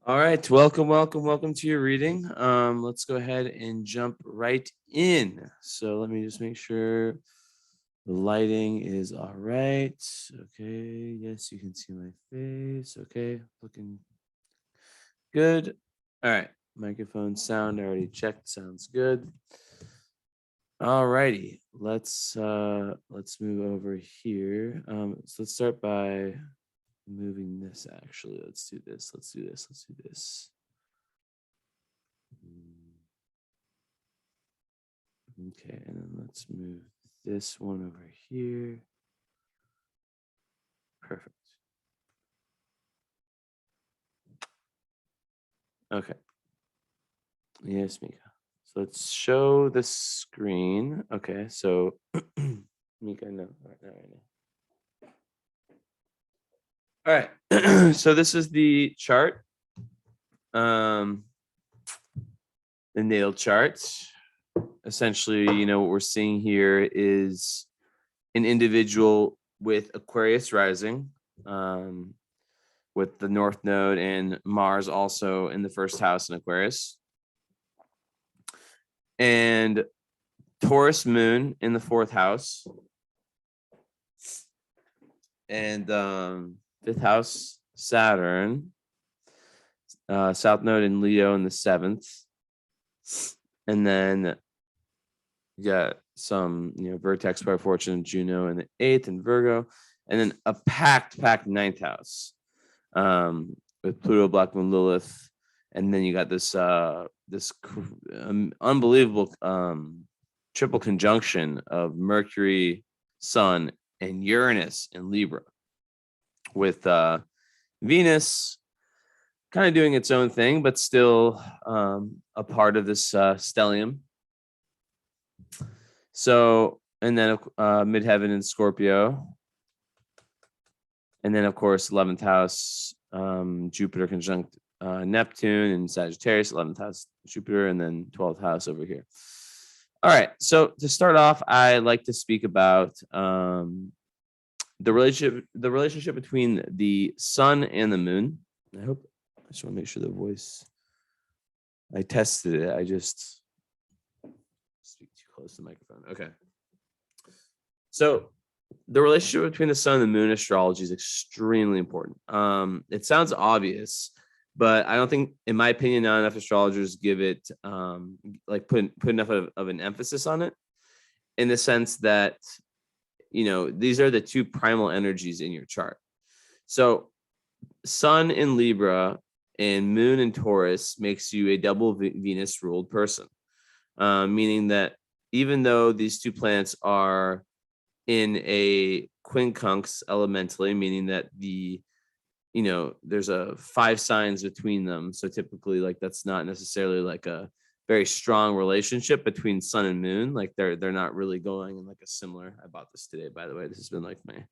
All right, welcome to your reading. Let's go ahead and jump right in. So let me just make sure the lighting is all right. Okay, yes, you can see my face. Okay, looking good. All right, microphone sound I already checked. Sounds good. All righty, let's move over here. So let's start by moving this. Actually, let's do this. Let's do this. Let's do this. Okay, and then let's move this one over here. Perfect. Okay. Yes, Mika. So let's show the screen. Okay, so Mika, no, right now. All right. So this is the chart. The natal chart. Essentially, what we're seeing here is an individual with Aquarius rising. With the North Node and Mars also in the first house in Aquarius. And Taurus Moon in the fourth house. And fifth house, Saturn. South Node in Leo in the seventh. And then you got some, Vertex by Fortune, Juno in the eighth and Virgo. And then a packed ninth house. With Pluto, Black Moon, Lilith, and then you got this unbelievable triple conjunction of Mercury, Sun, and Uranus in Libra, with Venus kind of doing its own thing, but still a part of this stellium. So, and then midheaven in Scorpio. And then, of course, 11th house, Jupiter conjunct Neptune and Sagittarius, 11th house, Jupiter, and then 12th house over here. All right. So to start off, I like to speak about the relationship between the sun and the moon. I just want to make sure the voice, I tested it. I just speak too close to the microphone. Okay. So the relationship between the sun and the moon astrology is extremely important. It sounds obvious, but I don't think, in my opinion, not enough astrologers give it put enough of an emphasis on it, in the sense that these are the two primal energies in your chart. So sun in Libra and moon in Taurus makes you a double Venus ruled person, meaning that even though these two planets are in a quincunx elementally, meaning that there's a 5 signs between them. So typically, that's not necessarily like a very strong relationship between sun and moon. Like they're not really going in like a similar. I bought this today, by the way. This has been like my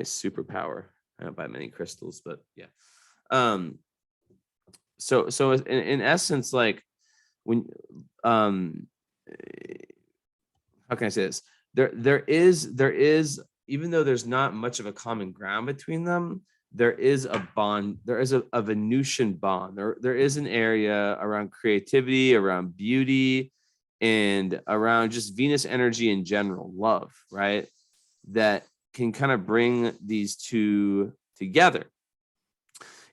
superpower. I don't buy many crystals, but yeah. So in essence, like when how can I say this? There is, even though there's not much of a common ground between them, there is a bond. There is a Venusian bond. There is an area around creativity, around beauty, and around just Venus energy in general, love, right? That can kind of bring these two together.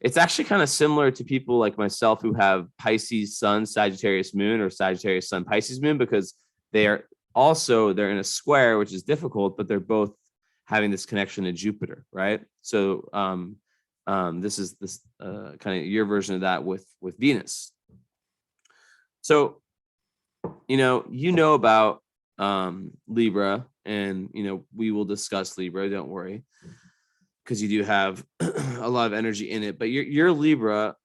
It's actually kind of similar to people like myself who have Pisces sun, Sagittarius moon, or Sagittarius sun, Pisces moon, because they're in a square, which is difficult, but they're both having this connection to Jupiter, right? So this is this kind of your version of that with Venus. So about Libra, and we will discuss Libra, don't worry, because you do have a lot of energy in it. But your Libra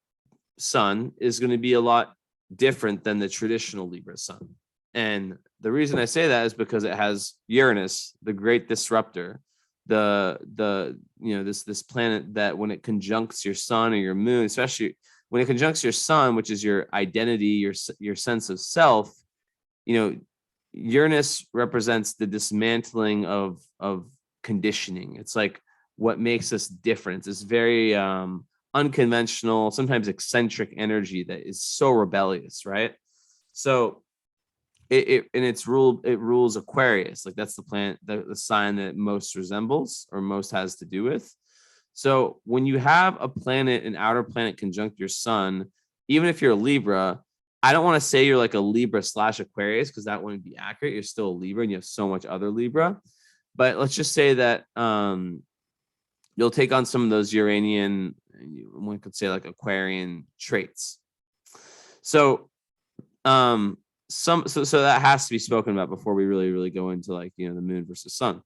sun is going to be a lot different than the traditional Libra sun. And the reason I say that is because it has Uranus, the great disruptor, this planet that when it conjuncts your sun or your moon, especially when it conjuncts your sun, which is your identity, your sense of self, Uranus represents the dismantling of conditioning. It's like what makes us different. It's very unconventional, sometimes eccentric energy that is so rebellious, right? So it rules Aquarius. Like that's the planet, the sign that most resembles or most has to do with. So when you have a planet, an outer planet conjunct your sun, even if you're a Libra, I don't want to say you're like a Libra / Aquarius because that wouldn't be accurate. You're still a Libra and you have so much other Libra. But let's just say that you'll take on some of those Uranian, one could say like Aquarian traits. So so that has to be spoken about before we really go into like, the moon versus sun.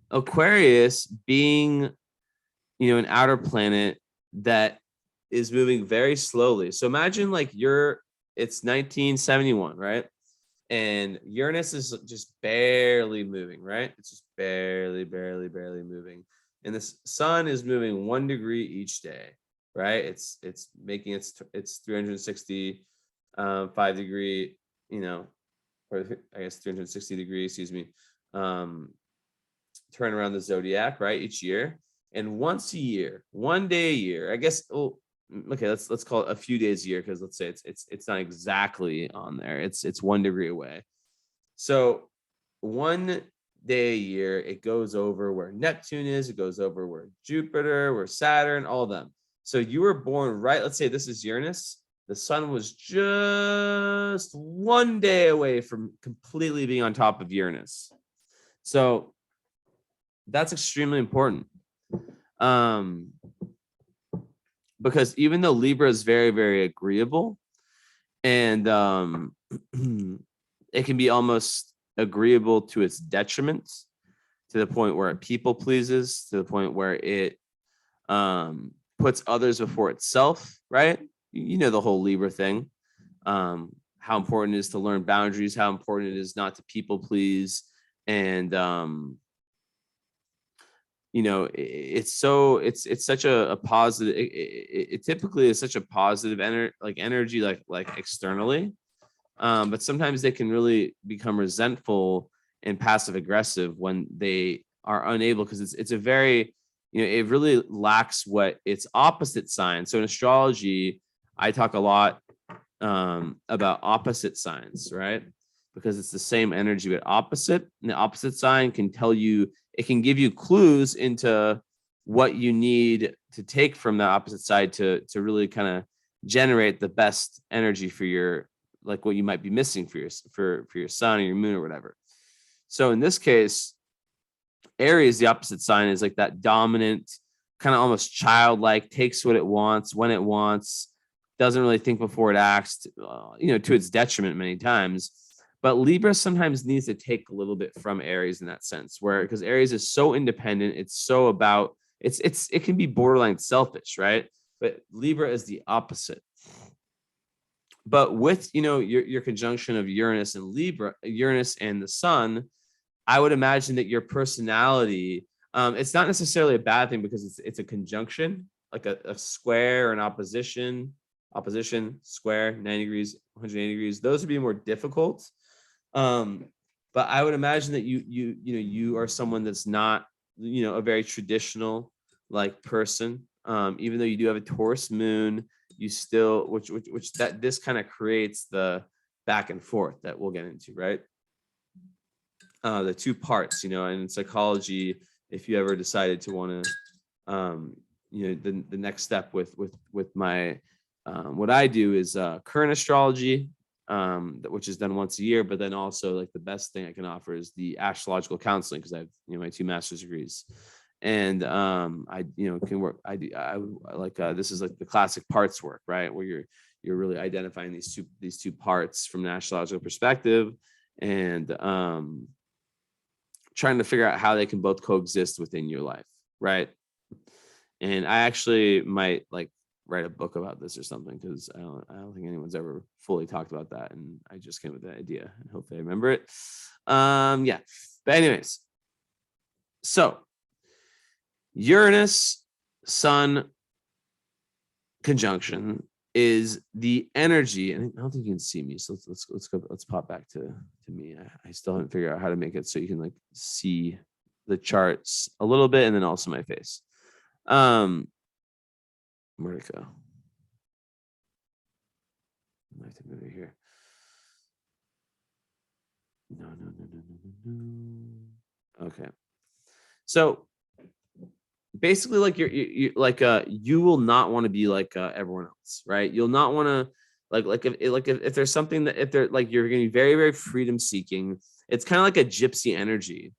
Aquarius being, an outer planet that is moving very slowly. So imagine like it's 1971, right? And Uranus is just barely moving, right? It's just barely moving. And the sun is moving 1 degree each day, right? It's making its 365 degree, or I guess 360 degrees, excuse me, turn around the zodiac, right? Each year. And once a year, 1 day a year, I guess, okay, let's call it a few days a year, because let's say it's not exactly on there. It's 1 degree away. So 1 day a year, it goes over where Neptune is, it goes over where Jupiter, where Saturn, all of them. So you were born right, let's say this is Uranus. The sun was just 1 day away from completely being on top of Uranus. So that's extremely important. Because even though Libra is very agreeable, and it can be almost agreeable to its detriment, to the point where it people pleases, to the point where it puts others before itself, right? The whole Libra thing. How important it is to learn boundaries, how important it is not to people please, and it's such a positive. It typically is such a positive energy, like externally, but sometimes they can really become resentful and passive aggressive when they are unable, because it's a very, it really lacks what its opposite sign. So in astrology, I talk a lot about opposite signs, right? Because it's the same energy but opposite, and the opposite sign can tell you, it can give you clues into what you need to take from the opposite side to really kind of generate the best energy for your, like what you might be missing for your sun or your moon or whatever. So in this case, Aries, the opposite sign, is like that dominant, kind of almost childlike, takes what it wants when it wants, doesn't really think before it acts, to its detriment many times. But Libra sometimes needs to take a little bit from Aries in that sense, because Aries is so independent. It's so about, it can be borderline selfish, right? But Libra is the opposite. But with, your conjunction of Uranus and Libra, Uranus and the sun, I would imagine that your personality, it's not necessarily a bad thing, because it's a conjunction, like a square or an opposition, square, 90 degrees, 180 degrees. Those would be more difficult. But I would imagine that you are someone that's not, a very traditional like person. Even though you do have a Taurus moon, you still, which that this kind of creates the back and forth that we'll get into, right? The two parts, and in psychology, if you ever decided to want to, the next step with my, what I do is current astrology, which is done once a year, but then also like the best thing I can offer is the astrological counseling, because I have, my 2 master's degrees. And I can work, I like this is like the classic parts work, right, where you're really identifying these two parts from an astrological perspective, and trying to figure out how they can both coexist within your life, right? And I actually might like write a book about this or something, because I don't think anyone's ever fully talked about that, and I just came with that idea, and hopefully I remember it. Yeah, but anyways, so Uranus Sun conjunction is the energy, and I don't think you can see me, so let's pop back to me. I still haven't figured out how to make it so you can like see the charts a little bit, and then also my face. Where'd it go? I have to move it here. No. Okay. So basically, like you're like you will not want to be like everyone else, right? You'll not want to if there's something that if they're like you're going to be very, very freedom seeking. It's kind of like a gypsy energy.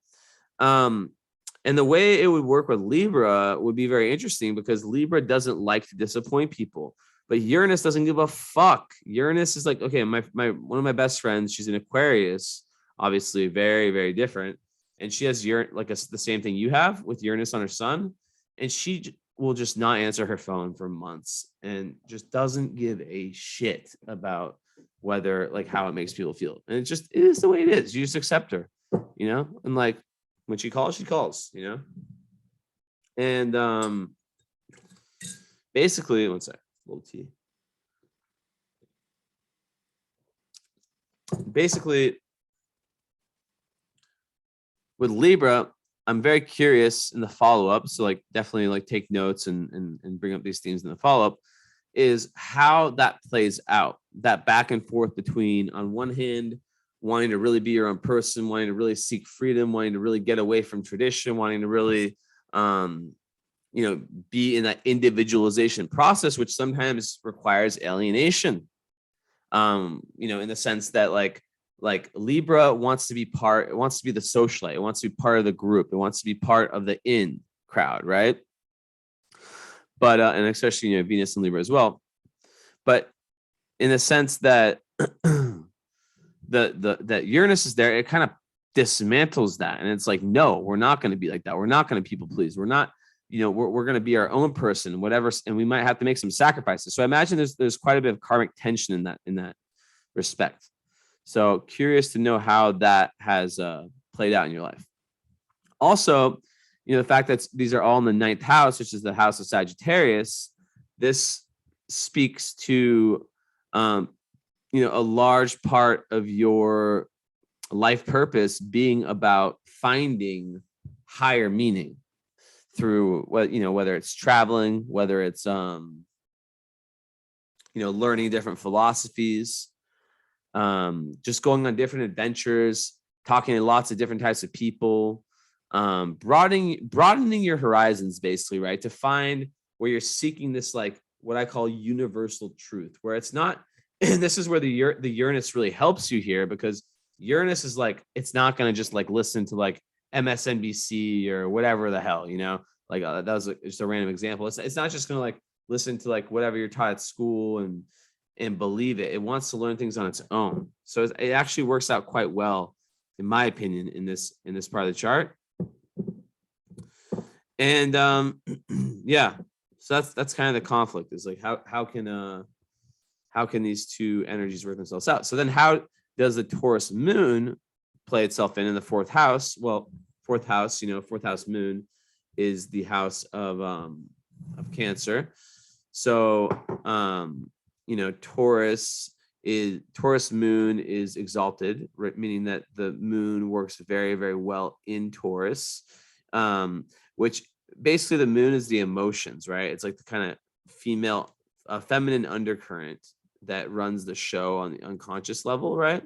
And the way it would work with Libra would be very interesting because Libra doesn't like to disappoint people, but Uranus doesn't give a fuck. Uranus is like, okay, my one of my best friends, she's an Aquarius, obviously very, very different. And she has the same thing you have with Uranus on her sun. And she will just not answer her phone for months and just doesn't give a shit about whether like how it makes people feel. And it is the way it is. You just accept her, and like, when she calls, And basically, one sec, little tea. Basically, with Libra, I'm very curious in the follow-up. So like definitely like take notes and bring up these themes in the follow-up, is how that plays out. That back and forth between, on one hand, wanting to really be your own person, wanting to really seek freedom, wanting to really get away from tradition, wanting to really, be in that individualization process, which sometimes requires alienation. In the sense that like Libra wants to be the socialite, it wants to be part of the group, it wants to be part of the in crowd, right? But and especially Venus and Libra as well. But in the sense that that Uranus is there, it kind of dismantles that, and it's like, no, we're not going to be like that. We're not going to people please. We're not, we're going to be our own person, whatever, and we might have to make some sacrifices. So I imagine there's quite a bit of karmic tension in that respect. So curious to know how that has played out in your life. Also, the fact that these are all in the 9th house, which is the house of Sagittarius, this speaks to a large part of your life purpose being about finding higher meaning through whether it's traveling, whether it's learning different philosophies, just going on different adventures, talking to lots of different types of people, broadening your horizons, basically, right? To find where you're seeking this, like what I call universal truth, where it's not, and this is where the Uranus really helps you here, because Uranus is like, it's not going to just like listen to like MSNBC or whatever the hell, like that was just a random example. It's not just going to like listen to like whatever you're taught at school and believe it. It wants to learn things on its own. So it actually works out quite well, in my opinion, in this part of the chart. And yeah, so that's kind of the conflict, is like how can these two energies work themselves out? So then how does the Taurus moon play itself in the 4th house? Well, 4th house, 4th house moon is the house of Cancer. So Taurus moon is exalted, right? Meaning that the moon works very, very well in Taurus, which basically the moon is the emotions, right? It's like the kind of feminine undercurrent that runs the show on the unconscious level, right?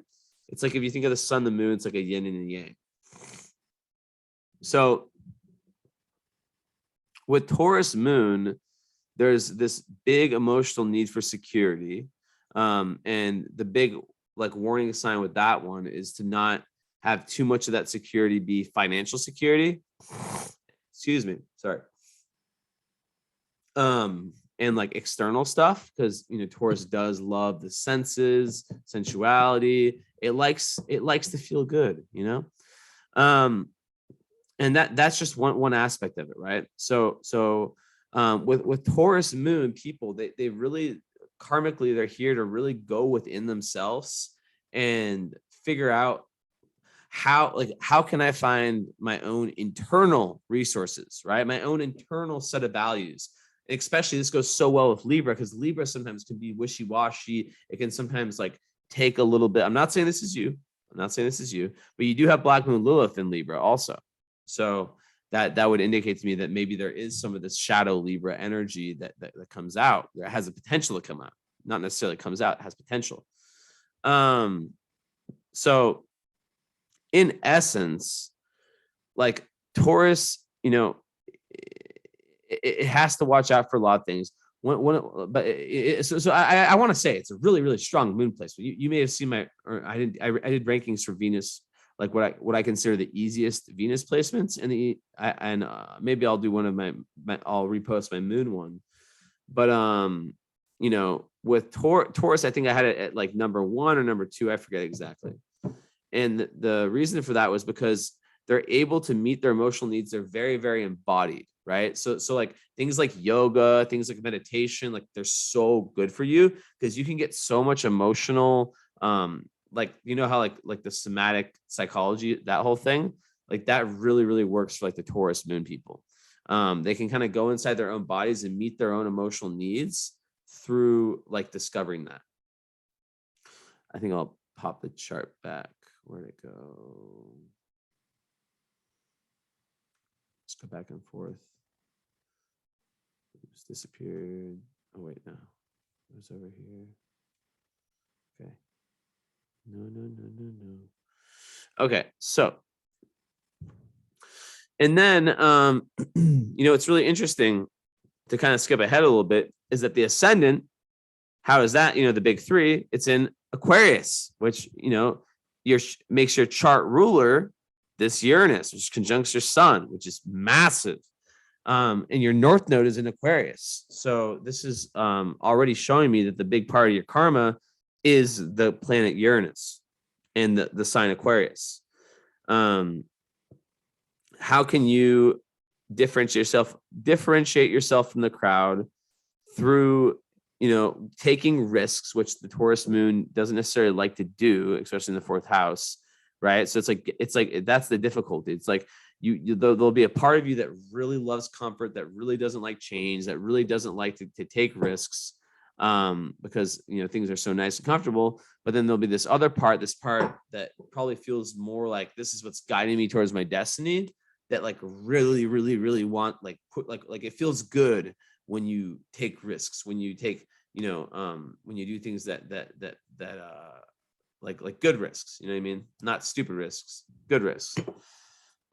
It's like if you think of the sun, the moon, it's like a yin and a yang. So with Taurus moon, there's this big emotional need for security. And the big like warning sign with that one is to not have too much of that security be financial security. Excuse me. Sorry. And like external stuff, because Taurus does love the senses, sensuality. It likes to feel good, and that's just one aspect of it, right? So with Taurus moon people, they really karmically, they're here to really go within themselves and figure out how can I find my own internal resources, right? My own internal set of values. Especially this goes so well with Libra, because Libra sometimes can be wishy-washy. It can sometimes like take a little bit. I'm not saying this is you, but you do have Black Moon Lilith in Libra also. So that would indicate to me that maybe there is some of this shadow Libra energy that comes out. There has a potential to come out, not necessarily comes out, has potential. So in essence, like Taurus, it has to watch out for a lot of things. So I want to say it's a really, really strong moon placement. You may have seen I did rankings for Venus, like what I consider the easiest Venus placements, and maybe I'll do one of I'll repost my moon one, but with Taurus, I think I had it at like number 1 or number 2, I forget exactly, and the reason for that was because they're able to meet their emotional needs. They're very, very embodied, right? So like things like yoga, things like meditation, like they're so good for you because you can get so much emotional, like how like the somatic psychology, that whole thing, like that really, really works for like the Taurus moon people. They can kind of go inside their own bodies and meet their own emotional needs through like discovering that. I think I'll pop the chart back. Where'd it go? Just go back and forth. It's disappeared. Oh wait, no. It was over here. Okay. No. Okay, so and then it's really interesting to kind of skip ahead a little bit, is that the ascendant, how is that? The big 3, it's in Aquarius, which makes your chart ruler this Uranus, which conjuncts your sun, which is massive. And your north node is in Aquarius. So this is already showing me that the big part of your karma is the planet Uranus and the sign Aquarius. How can you differentiate yourself from the crowd through taking risks, which the Taurus moon doesn't necessarily like to do, especially in the 4th house, right? So it's like that's the difficulty. It's like there'll be a part of you that really loves comfort, that really doesn't like change, that really doesn't like to take risks, because things are so nice and comfortable. But then there'll be this part that probably feels more like this is what's guiding me towards my destiny, that like really, really, really want like it feels good when you take risks, when you take when you do things that like good risks, you know what I mean? Not stupid risks, good risks.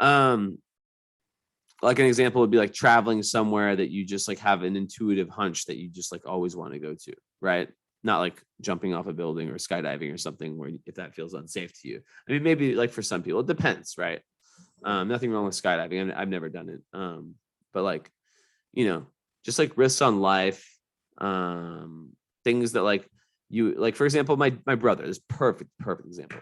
Like an example would be like traveling somewhere that you just like have an intuitive hunch that you just like always want to go to, right? Not like jumping off a building or skydiving or something where if that feels unsafe to you. I mean, maybe like for some people, it depends, right? Nothing wrong with skydiving. I've never done it. But like, just like risks on life, things that like you like, for example, my brother is perfect example.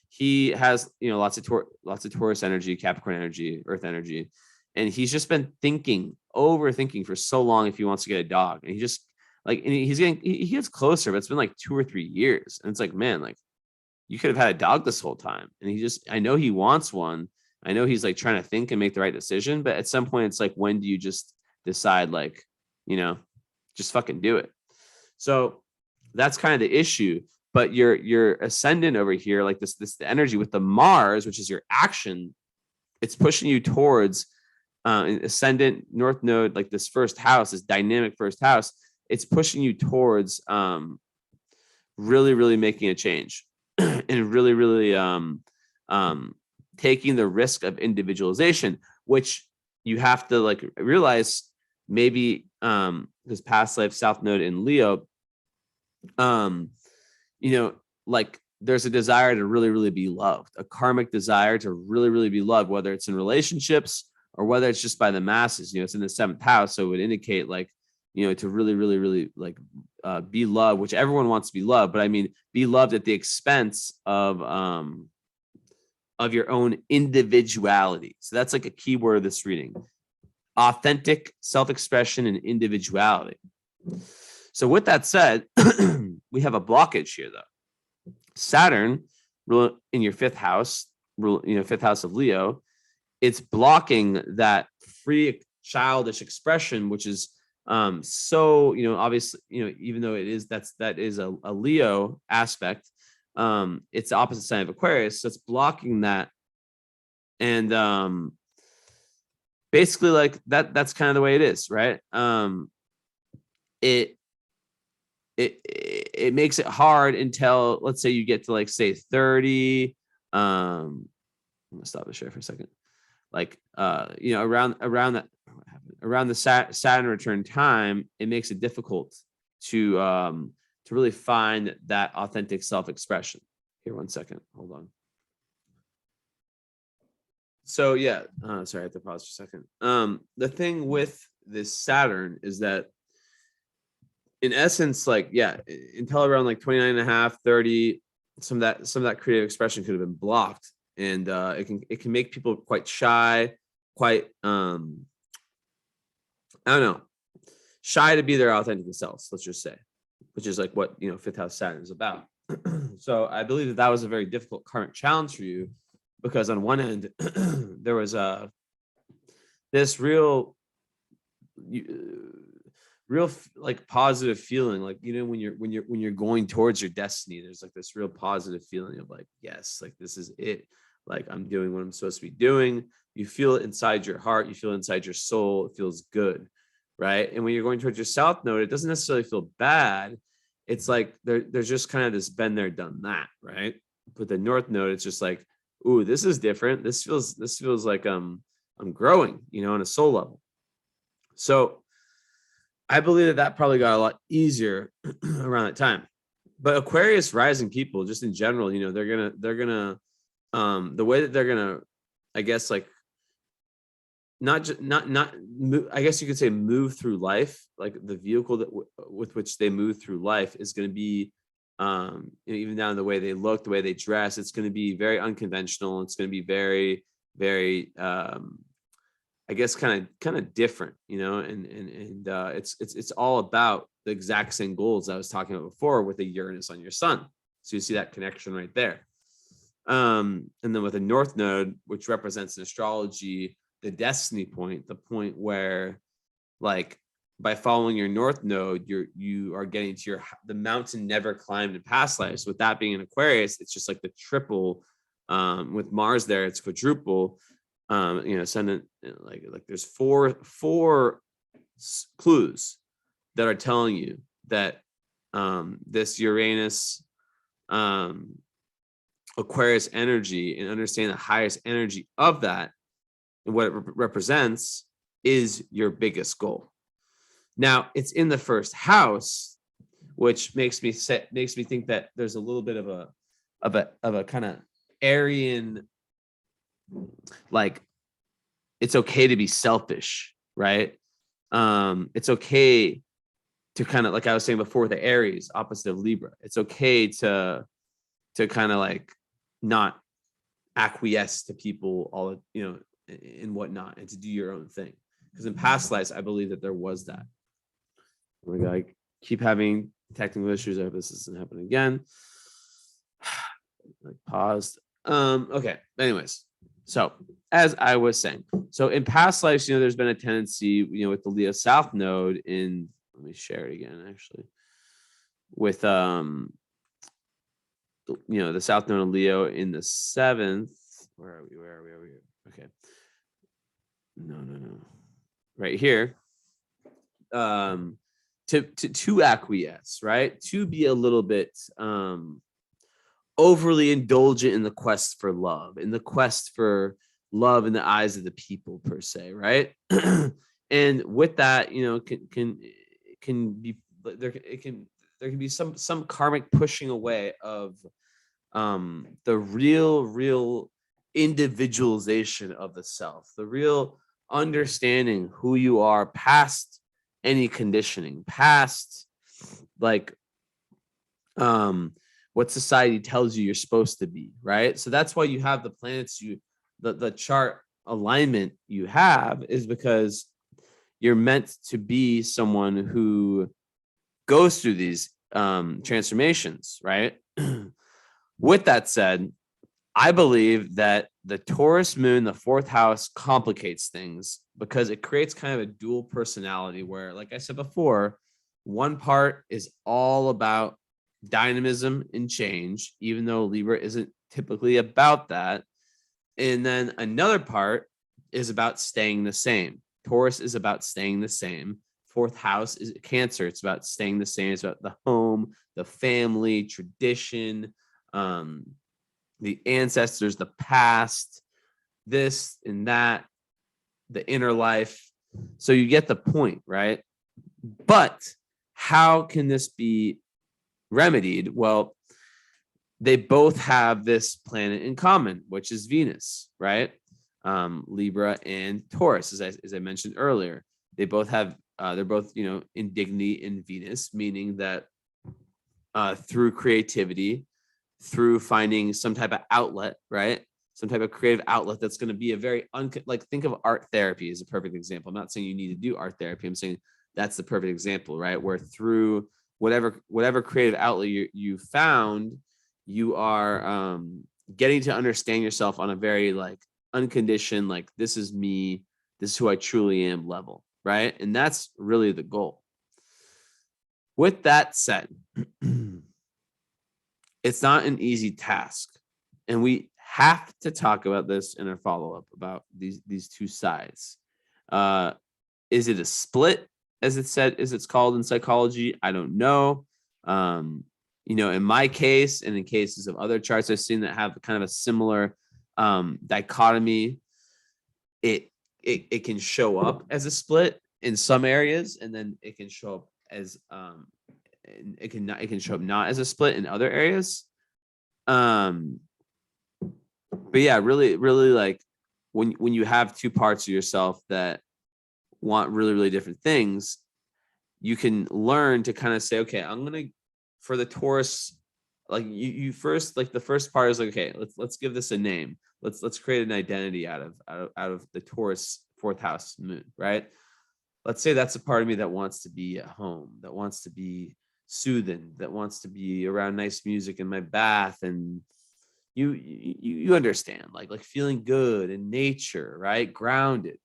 He has lots of Taurus energy, Capricorn energy, Earth energy, and he's just been overthinking for so long if he wants to get a dog, and he just like, and he gets closer, but it's been like 2 or 3 years, and it's like, man, like you could have had a dog this whole time, and I know he wants one. I know he's like trying to think and make the right decision, but at some point it's like, when do you just decide, like, just fucking do it? So that's kind of the issue. But your ascendant over here, like this the energy with the Mars, which is your action, it's pushing you towards ascendant north node, like this 1st house, this dynamic 1st house. It's pushing you towards really, really making a change and really, really taking the risk of individualization, which you have to like realize maybe this past life South Node in Leo, like there's a desire to really, really be loved, a karmic desire to really, really be loved, whether it's in relationships or whether it's just by the masses. It's in the 7th house, so it would indicate like, to really, really, really like be loved, which everyone wants to be loved, but I mean, be loved at the expense of your own individuality. So that's like a key word of this reading: authentic self-expression and individuality. So with that said, we have a blockage here, though. Saturn, in your 5th house, 5th house of Leo, it's blocking that free childish expression, which is so obviously, even though that is a Leo aspect, it's the opposite sign of Aquarius, so it's blocking that. And basically like that's kind of the way it is, right? It it makes it hard until, let's say, you get to like say 30. I'm gonna stop the share for a second. Like around that, around the Saturn return time, it makes it difficult to really find that authentic self-expression. Here, one second, hold on. So yeah, sorry, I have to pause for a second. The thing with this Saturn is that, in essence, like, yeah, until around like 29 and a half, 30, some of that creative expression could have been blocked. And it can make people quite shy, quite I don't know, shy to be their authentic selves, let's just say, which is like what fifth house Saturn is about. So I believe that was a very difficult current challenge for you, because on one end there was this real like positive feeling, like when you're going towards your destiny, there's like this real positive feeling of like, yes, like this is it, like I'm doing what I'm supposed to be doing. You feel it inside your heart, you feel it inside your soul, it feels good, right? And when you're going towards your south node, it doesn't necessarily feel bad. It's like there's just kind of this been there, done that, right? But the north node, it's just like, ooh, this is different. This feels like I'm growing, on a soul level. So I believe that probably got a lot easier around that time. But Aquarius rising people, just in general, they're gonna the way that they're gonna, I guess, like, not I guess you could say move through life, like the vehicle that with which they move through life is going to be even down to the way they look, the way they dress. It's going to be very unconventional. It's going to be very, very I guess kind of different, and it's all about the exact same goals I was talking about before with the Uranus on your sun. So you see that connection right there. And then with a north node, which represents in astrology the destiny point, the point where, like, by following your north node, you are getting to the mountain never climbed in past lives. With that being an Aquarius, it's just like the triple. With Mars there, it's quadruple. Ascendant, like there's four clues that are telling you that this Uranus Aquarius energy, and understand the highest energy of that and what it represents is your biggest goal. Now, it's in the first house, which makes me think that there's a little bit of a kind of Aryan, like, it's okay to be selfish, right? It's okay to kind of, like I was saying before, the Aries opposite of Libra. It's okay to kind of like not acquiesce to people all, and whatnot, and to do your own thing. Because in past lives, I believe that there was that. Oh my God, I keep having technical issues. I hope this doesn't happen again. Like, paused. Okay. Anyways, so as I was saying, so in past lives, there's been a tendency, with the Leo South node in, let me share it again, actually, with the South node of Leo in the 7th. Where are we? Okay. No. Right here. To acquiesce, right? To be a little bit overly indulgent in the quest for love, in the quest for love in the eyes of the people, per se, right? And with that, can be there can be some karmic pushing away of the real individualization of the self, the real understanding who you are past any conditioning, past, like, what society tells you you're supposed to be, right? So that's why you have the planets, the chart alignment you have is because you're meant to be someone who goes through these transformations, right? With that said, I believe that the Taurus moon, the 4th house, complicates things because it creates kind of a dual personality where, like I said before, one part is all about dynamism and change, even though Libra isn't typically about that. And then another part is about staying the same. Taurus is about staying the same. Fourth house is Cancer. It's about staying the same. It's about the home, the family, tradition, the ancestors, the past, this and that, the inner life. So you get the point, right? But how can this be remedied? Well, they both have this planet in common, which is Venus, right? Libra and Taurus, as I mentioned earlier. They both have, they're both, in dignity in Venus, meaning that through creativity, through finding some type of outlet, right? Some type of creative outlet that's going to be a very, like, think of art therapy as a perfect example. I'm not saying you need to do art therapy. I'm saying that's the perfect example, right? Where through whatever creative outlet you found, you are getting to understand yourself on a very like unconditioned, like, this is me, this is who I truly am level, right? And that's really the goal. With that said, it's not an easy task, and we have to talk about this in our follow-up about these two sides. Is it a split, as it's called in psychology? I don't know. In my case, and in cases of other charts I've seen that have kind of a similar dichotomy, it can show up as a split in some areas, and then it can show up as it can show up not as a split in other areas. But yeah, really, really, like, when you have two parts of yourself that want really, really different things, you can learn to kind of say, okay, I'm gonna, for the Taurus, like, you first, like, the first part is like, okay, let's give this a name. Let's create an identity out of the Taurus fourth house moon, right? Let's say that's a part of me that wants to be at home, that wants to be soothing, that wants to be around nice music in my bath, and you understand, like feeling good in nature, right? Grounded.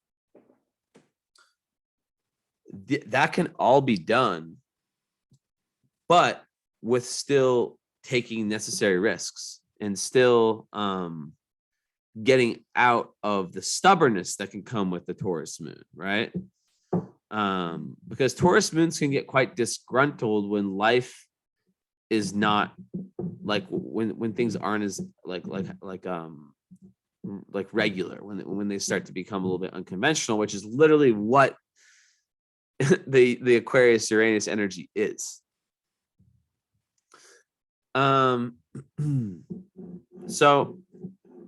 That can all be done, but with still taking necessary risks and still getting out of the stubbornness that can come with the Taurus moon, right? Because Taurus moons can get quite disgruntled when life is not, like, when things aren't as like regular, when they start to become a little bit unconventional, which is literally what the Aquarius Uranus energy is. So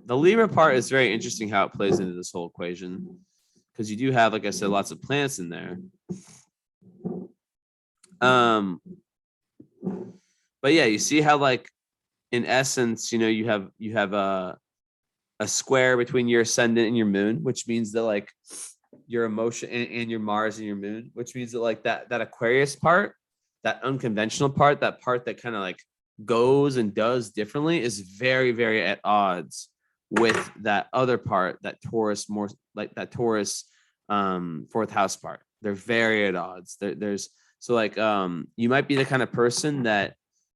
the Libra part is very interesting, how it plays into this whole equation, because you do have, like I said, lots of planets in there. But yeah, you see how, like, in essence, you have a square between your ascendant and your moon, which means that, like, your emotion and your Mars and your moon, which means that, like, that Aquarius part, that unconventional part, that part that kind of like goes and does differently, is very, very at odds with that other part, that Taurus, more like that Taurus fourth house part. They're very at odds. There's so, like, you might be the kind of person that,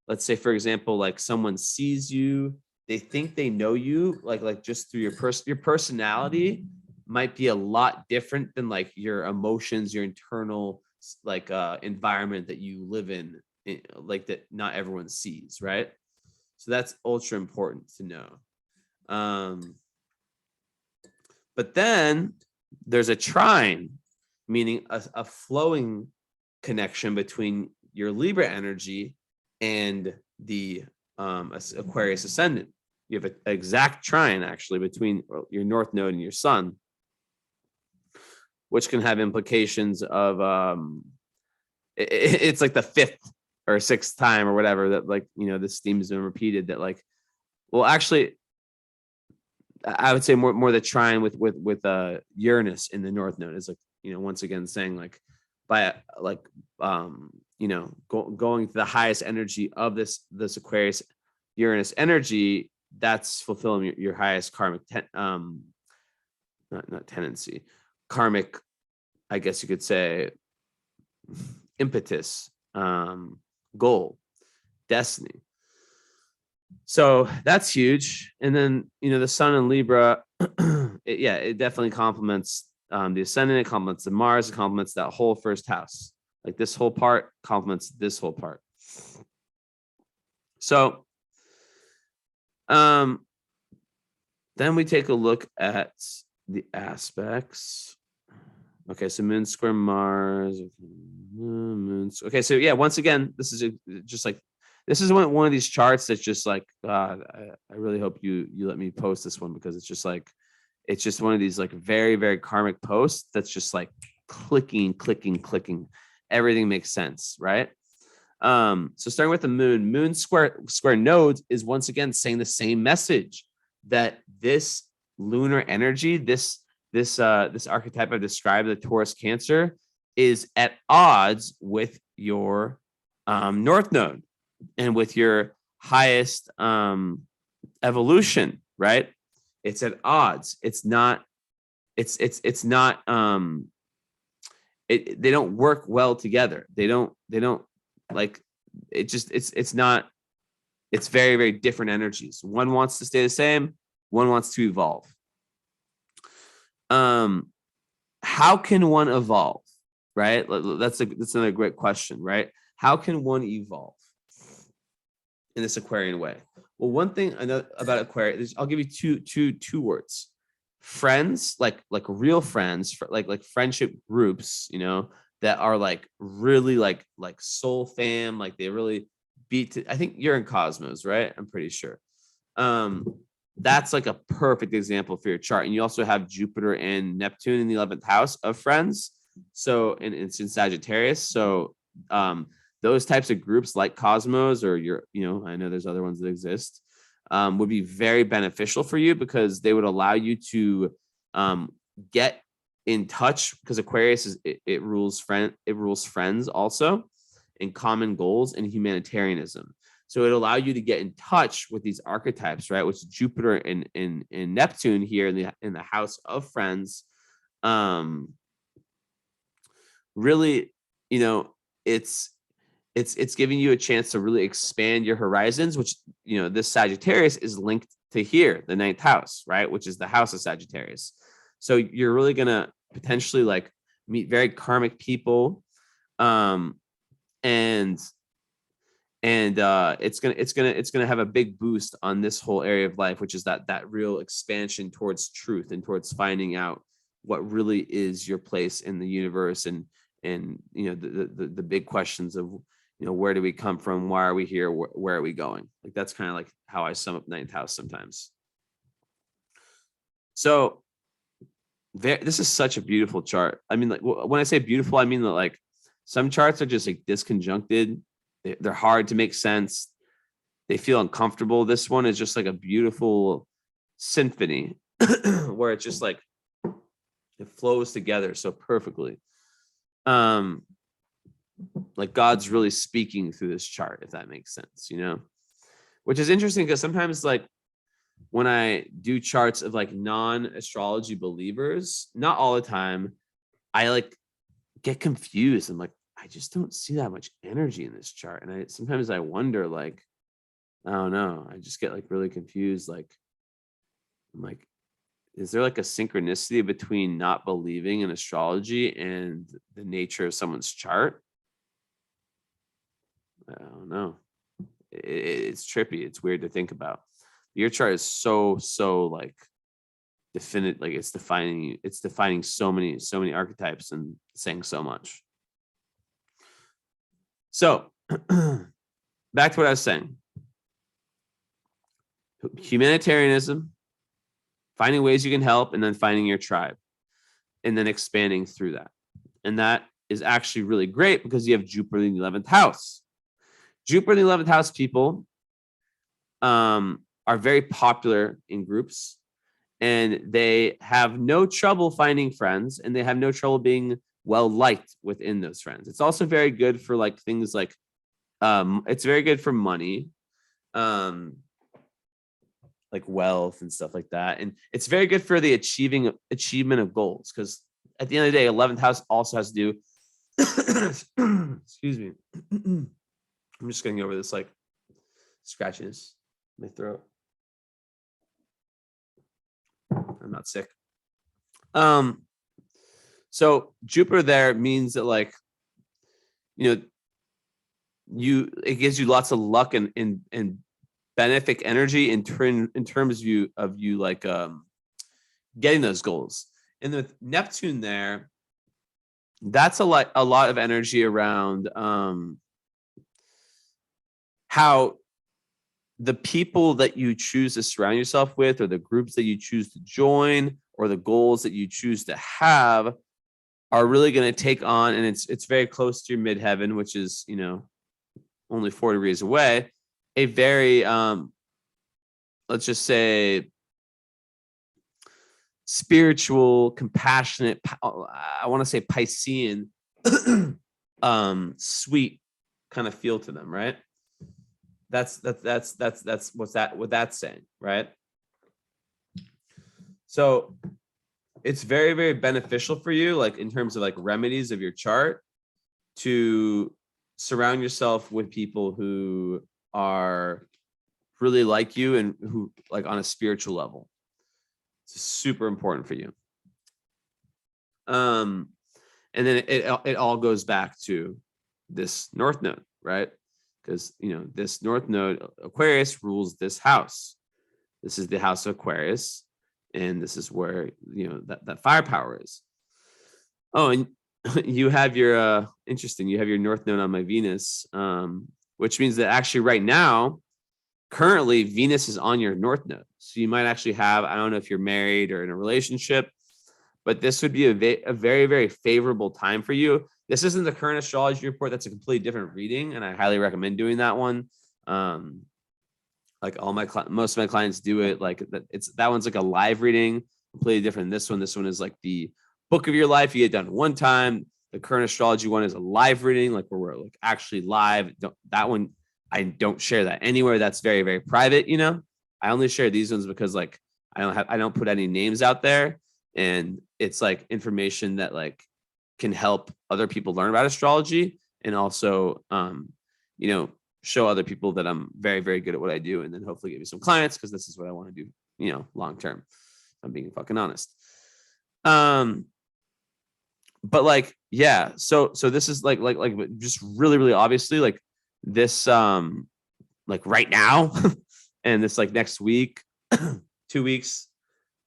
let's say, for example, like, someone sees you, they think they know you, like just through your personality might be a lot different than, like, your emotions, your internal, like, environment that you live in, like, that not everyone sees, right? So that's ultra important to know. But then there's a trine, meaning a flowing connection between your Libra energy and the Aquarius ascendant. You have an exact trine, actually, between your North Node and your Sun, which can have implications of it's like the fifth or sixth time or whatever that, like, this theme has been repeated, that, like, well, actually, I would say more the trine with Uranus in the North Node is, like, once again saying, like, by, like, going to the highest energy of this Aquarius Uranus energy, that's fulfilling your highest karmic not tendency, karmic, I guess you could say, impetus, goal, destiny. So that's huge. And then, the Sun in Libra it definitely complements the ascendant, it complements the Mars, it complements that whole first house. Like this whole part complements this whole part. So then we take a look at the aspects. Okay, so moon square Mars. Okay, so yeah, once again, this is just like this is one of these charts that's just like God. I really hope you let me post this one because it's just one of these like very, very karmic posts that's just like clicking. Everything makes sense, right? So starting with the moon square nodes is once again saying the same message that this lunar energy, this archetype I described, the Taurus Cancer, is at odds with your North Node and with your highest evolution, right? It's at odds. It's not. It's not. They don't work well together. They don't like. It just. It's not. It's very, very different energies. One wants to stay the same. One wants to evolve. How can one evolve? Right. That's another great question. Right. How can one evolve in this Aquarian way? Well, one thing I know about Aquarius, I'll give you two words: friends, like real friends, like friendship groups, that are like really like soul fam, like they really I think you're in Cosmos, right? I'm pretty sure. That's like a perfect example for your chart. And you also have Jupiter and Neptune in the 11th house of friends. So, and it's in Sagittarius. So, those types of groups like Cosmos or I know there's other ones that exist, would be very beneficial for you because they would allow you to get in touch, because Aquarius it rules friends also, and common goals and humanitarianism. So it allow you to get in touch with these archetypes, right? Which Jupiter and Neptune here in the house of friends, really, it's giving you a chance to really expand your horizons, which, this Sagittarius is linked to here, the 9th house, right? Which is the house of Sagittarius. So you're really going to potentially like meet very karmic people. And it's gonna have a big boost on this whole area of life, which is that real expansion towards truth and towards finding out what really is your place in the universe, and the big questions of where do we come from, why are we here, where are we going? Like that's kind of like how I sum up 9th house sometimes. So this is such a beautiful chart. I mean, like when I say beautiful, I mean that like some charts are just like disconjuncted. They're hard to make sense. They feel uncomfortable. This one is just like a beautiful symphony where it's just like it flows together so perfectly. Like God's really speaking through this chart, if that makes sense, which is interesting because sometimes like when I do charts of like non-astrology believers, not all the time, I like get confused. I'm like, I just don't see that much energy in this chart. And sometimes I wonder, like, I don't know. I just get like really confused. Like, I'm like, is there like a synchronicity between not believing in astrology and the nature of someone's chart? I don't know. It's trippy. It's weird to think about. Your chart is so like definite. Like it's defining so many archetypes and saying so much. So back to what I was saying. Humanitarianism, finding ways you can help, and then finding your tribe, and then expanding through that. And that is actually really great because you have Jupiter in the 11th house. Jupiter in the 11th house people are very popular in groups, and they have no trouble finding friends, and they have no trouble being well liked within those friends. It's also very good for like things like it's very good for money, like wealth and stuff like that, and it's very good for the achievement of goals, because at the end of the day, 11th house also has to do excuse me. I'm just getting over this like scratches in my throat. I'm not sick. So Jupiter there means that, like, it gives you lots of luck and benefic energy in terms of you like getting those goals. And with Neptune there, that's a lot of energy around how the people that you choose to surround yourself with, or the groups that you choose to join, or the goals that you choose to have, are really going to take on, and it's very close to your midheaven, which is only 4 degrees away, a very let's just say spiritual, compassionate, I want to say Piscean, sweet kind of feel to them, right? That's what that's saying, right? So it's very, very beneficial for you, like in terms of like remedies of your chart, to surround yourself with people who are really like you and who, like, on a spiritual level. It's super important for you. And then it all goes back to this North Node, right? Because this North Node, Aquarius, rules this house. This is the house of Aquarius, and this is where that firepower is. Oh, and you have your interesting. You have your North Node on my Venus, which means that actually right now, currently Venus is on your North Node. So you might actually have, I don't know if you're married or in a relationship, but this would be a very, very favorable time for you. This isn't the current astrology report. That's a completely different reading, and I highly recommend doing that one. Like most of my clients do it. Like that one's like a live reading, completely different than this one is like the book of your life. You get done one time. The current astrology one is a live reading, like where we're like actually live. That one, I don't share that anywhere. That's very, very private. I only share these ones because like I don't put any names out there, and it's like information that like can help other people learn about astrology, and also show other people that I'm very, very good at what I do, and then hopefully get me some clients, because this is what I want to do, long term. I'm being fucking honest. But like, yeah, so this is like just really, really obviously like this like right now and this like next week, 2 weeks,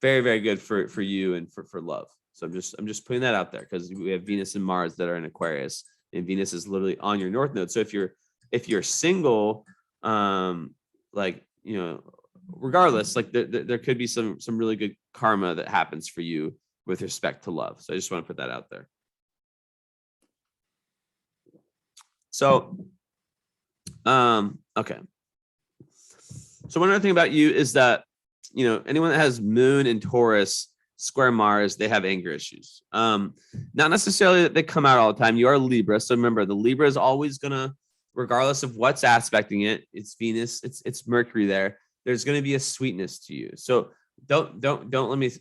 very, very good for you and for love. So I'm just putting that out there, because we have Venus and Mars that are in Aquarius, and Venus is literally on your North Node. So if you're single, like, regardless, like there could be some really good karma that happens for you with respect to love. So I just want to put that out there. So, okay. So one other thing about you is that, anyone that has Moon in Taurus square Mars, they have anger issues. Not necessarily that they come out all the time. You are Libra. So remember, the Libra is always gonna, regardless of what's aspecting it, it's Venus, it's Mercury there. There's going to be a sweetness to you. So don't let me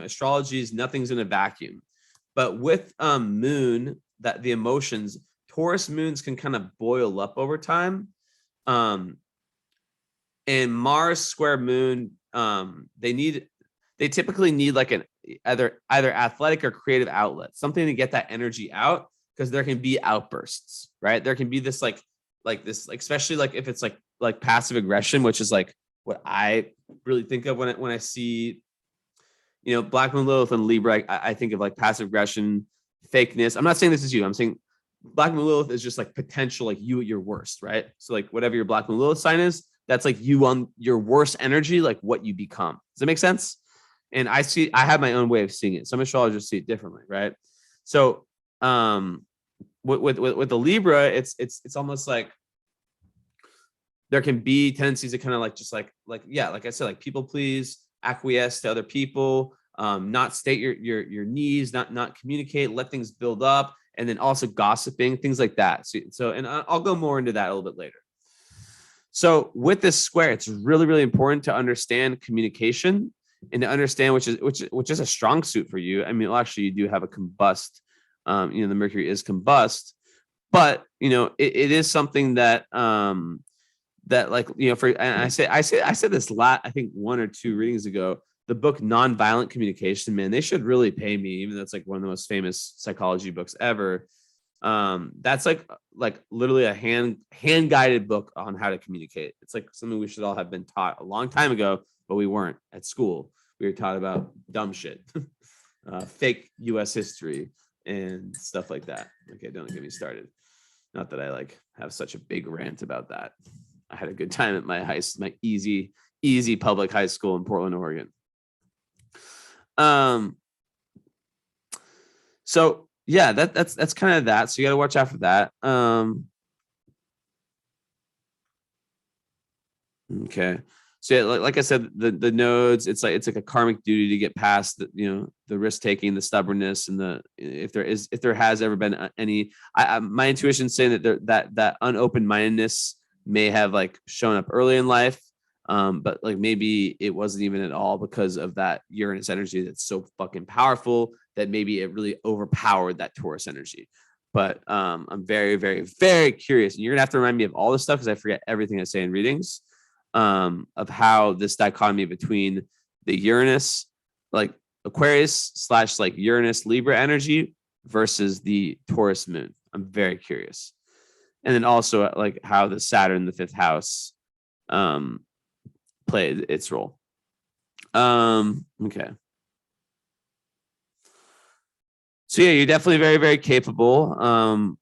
astrology is nothing's in a vacuum. But with Moon, that the emotions, Taurus moons can kind of boil up over time. And Mars square Moon, they typically need like an either athletic or creative outlet, something to get that energy out, because there can be outbursts, right? There can be this like this, like, especially like if it's like passive aggression, which is like what I really think of when I see, Black Moon Lilith and Libra. I think of like passive aggression, fakeness. I'm not saying this is you. I'm saying Black Moon Lilith is just like potential, like you at your worst, right? So like whatever your Black Moon Lilith sign is, that's like you on your worst energy, like what you become. Does that make sense? And I have my own way of seeing it. Some astrologers see it differently, right? So with the Libra, it's almost like there can be tendencies to kind of like just like yeah, like I said, like people please, acquiesce to other people, not state your needs, not communicate, let things build up, and then also gossiping, things like that. So and I'll go more into that a little bit later. So with this square, it's really, really important to understand communication, and to understand which is a strong suit for you. I mean, well, actually, you do have a combust. The Mercury is combust, but it is something that that like for, and I said this I think 1 or 2 readings ago. the book Nonviolent Communication, man, they should really pay me, even though it's like one of the most famous psychology books ever. That's like literally a hand guided book on how to communicate. It's like something we should all have been taught a long time ago, but we weren't at school. We were taught about dumb shit, fake US history and stuff like that. Okay, don't get me started. Not that I like have such a big rant about that. I had a good time at my easy public high school in Portland, Oregon. So yeah, that's kind of that. So you got to watch out for that. Okay. So yeah, like I said, the nodes, it's like a karmic duty to get past the risk taking, the stubbornness, and if there has ever been any, my intuition saying that unopened mindedness may have like shown up early in life, but like maybe it wasn't even at all because of that Uranus energy that's so fucking powerful that maybe it really overpowered that Taurus energy. But I'm very, very, very curious, and you're gonna have to remind me of all this stuff because I forget everything I say in readings. Of how this dichotomy between the Uranus, like Aquarius / like Uranus Libra energy versus the Taurus moon. I'm very curious. And then also like how the Saturn, the fifth house, played its role. Okay. So yeah, you're definitely very, very capable.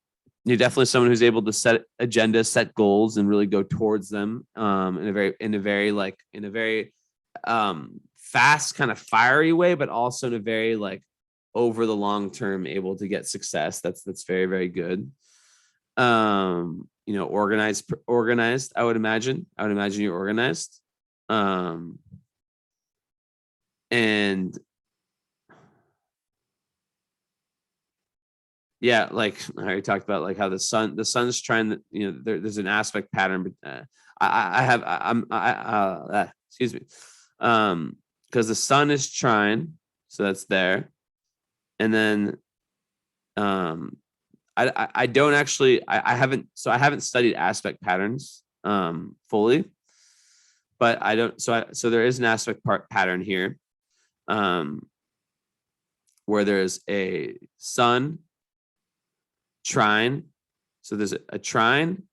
You're definitely someone who's able to set agendas, set goals, and really go towards them in a very fast, kind of fiery way, but also in a very like over the long term able to get success. That's very, very good. Organized. I would imagine you're organized. And yeah, like I already talked about, like how the sun's trying to, there's an aspect pattern, but excuse me, because the sun is trine, so that's there, and then I don't actually, I haven't studied aspect patterns fully, but I don't, so there is an aspect pattern here, where there's a sun trine. So there's a trine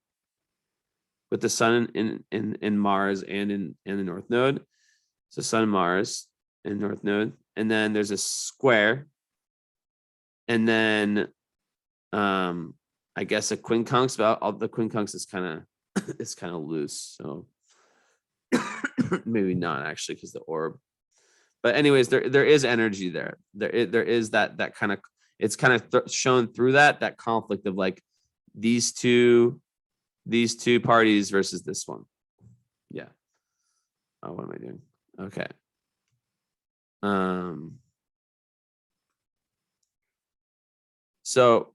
with the sun in Mars and in the North Node. So Sun, Mars, and North Node. And then there's a square. And then I guess a quincunx, but all the quincunx is kind of loose. So maybe not actually, because the orb. But anyways, there is energy there. There is that kind of, it's kind of shown through that conflict of like these two parties versus this one. Yeah. Oh, what am I doing? Okay. So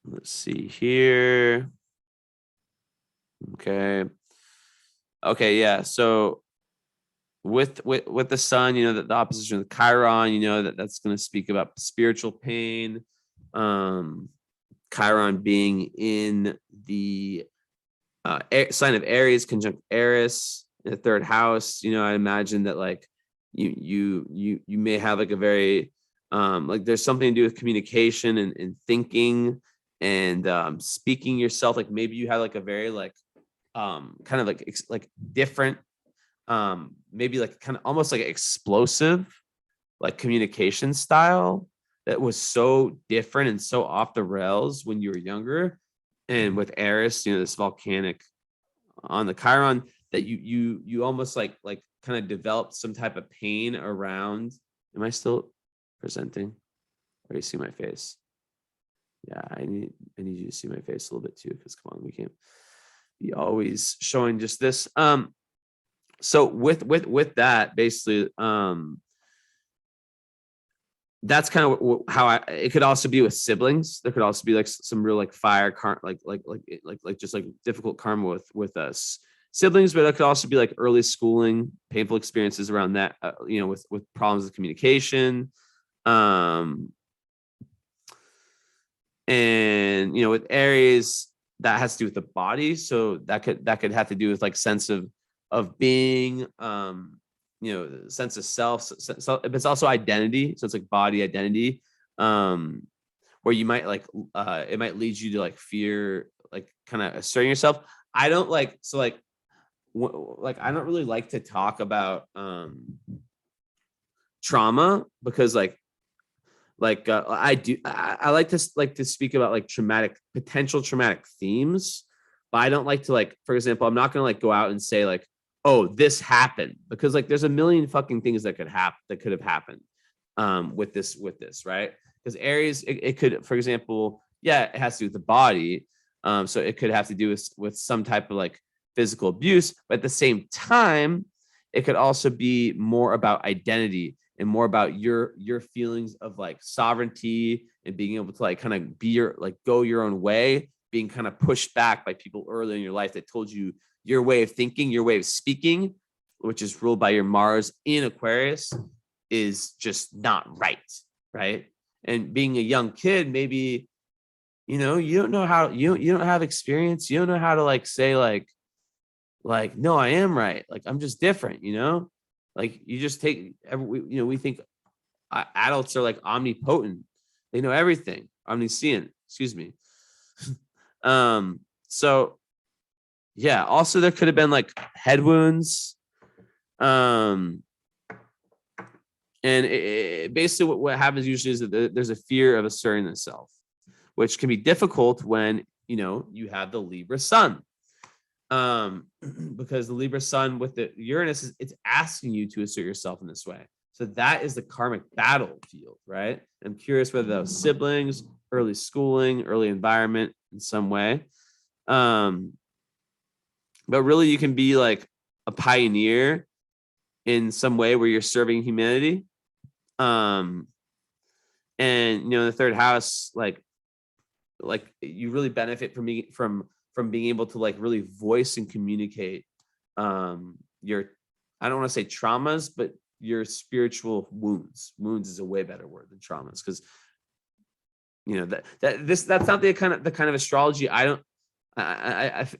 let's see here. Okay. Yeah. So with the sun, the opposition of the Chiron, that's going to speak about spiritual pain. Chiron being in the sign of Aries, conjunct Eris in the third house. I imagine that like you may have like a very like there's something to do with communication and thinking and speaking yourself. Like maybe you have like a very like kind of like different maybe like kind of almost like explosive like communication style that was so different and so off the rails when you were younger. And with Eris, this volcanic on the Chiron, that you almost like kind of developed some type of pain around. Am I still presenting? Or you see my face? Yeah, I need you to see my face a little bit too, because come on, we can't be always showing just this. So with that, basically, that's kind of how it could also be with siblings. There could also be like some real like fire like just like difficult karma with us siblings, but it could also be like early schooling, painful experiences around that, with problems with communication. And with Aries, that has to do with the body. So that could have to do with like sense of being, sense of self. So it's also identity. So it's like body identity, where you might like, it might lead you to like fear, like kind of asserting yourself. I don't like, so like, I don't really like to talk about trauma, because I like to speak about like potential traumatic themes, but I don't like to, like, for example, I'm not going to like go out and say like, oh, this happened, because like there's a million fucking things that could have happened with this, right? Because Aries, it could, for example, yeah, it has to do with the body. So it could have to do with some type of like physical abuse, but at the same time, it could also be more about identity and more about your feelings of like sovereignty and being able to like kind of be go your own way, being kind of pushed back by people early in your life that told you your way of thinking, your way of speaking, which is ruled by your Mars in Aquarius, is just not right? And being a young kid, maybe, you don't know how, you don't have experience, you don't know how to like say like, no, I am right, like I'm just different, like you just take we think adults are like omnipotent, they know everything, omniscient, excuse me. So yeah, also there could have been like head wounds, and basically what happens usually is that there's a fear of asserting the self, which can be difficult when you have the Libra sun, because the Libra sun with the Uranus, it's asking you to assert yourself in this way. So that is the karmic battlefield, right? I'm curious whether that was siblings, early schooling, early environment in some way. But really you can be like a pioneer in some way where you're serving humanity. And the third house, like you really benefit from being able to like really voice and communicate your, I don't want to say traumas, but your spiritual wounds. Wounds is a way better word than traumas, because that's not the kind of astrology I don't. That's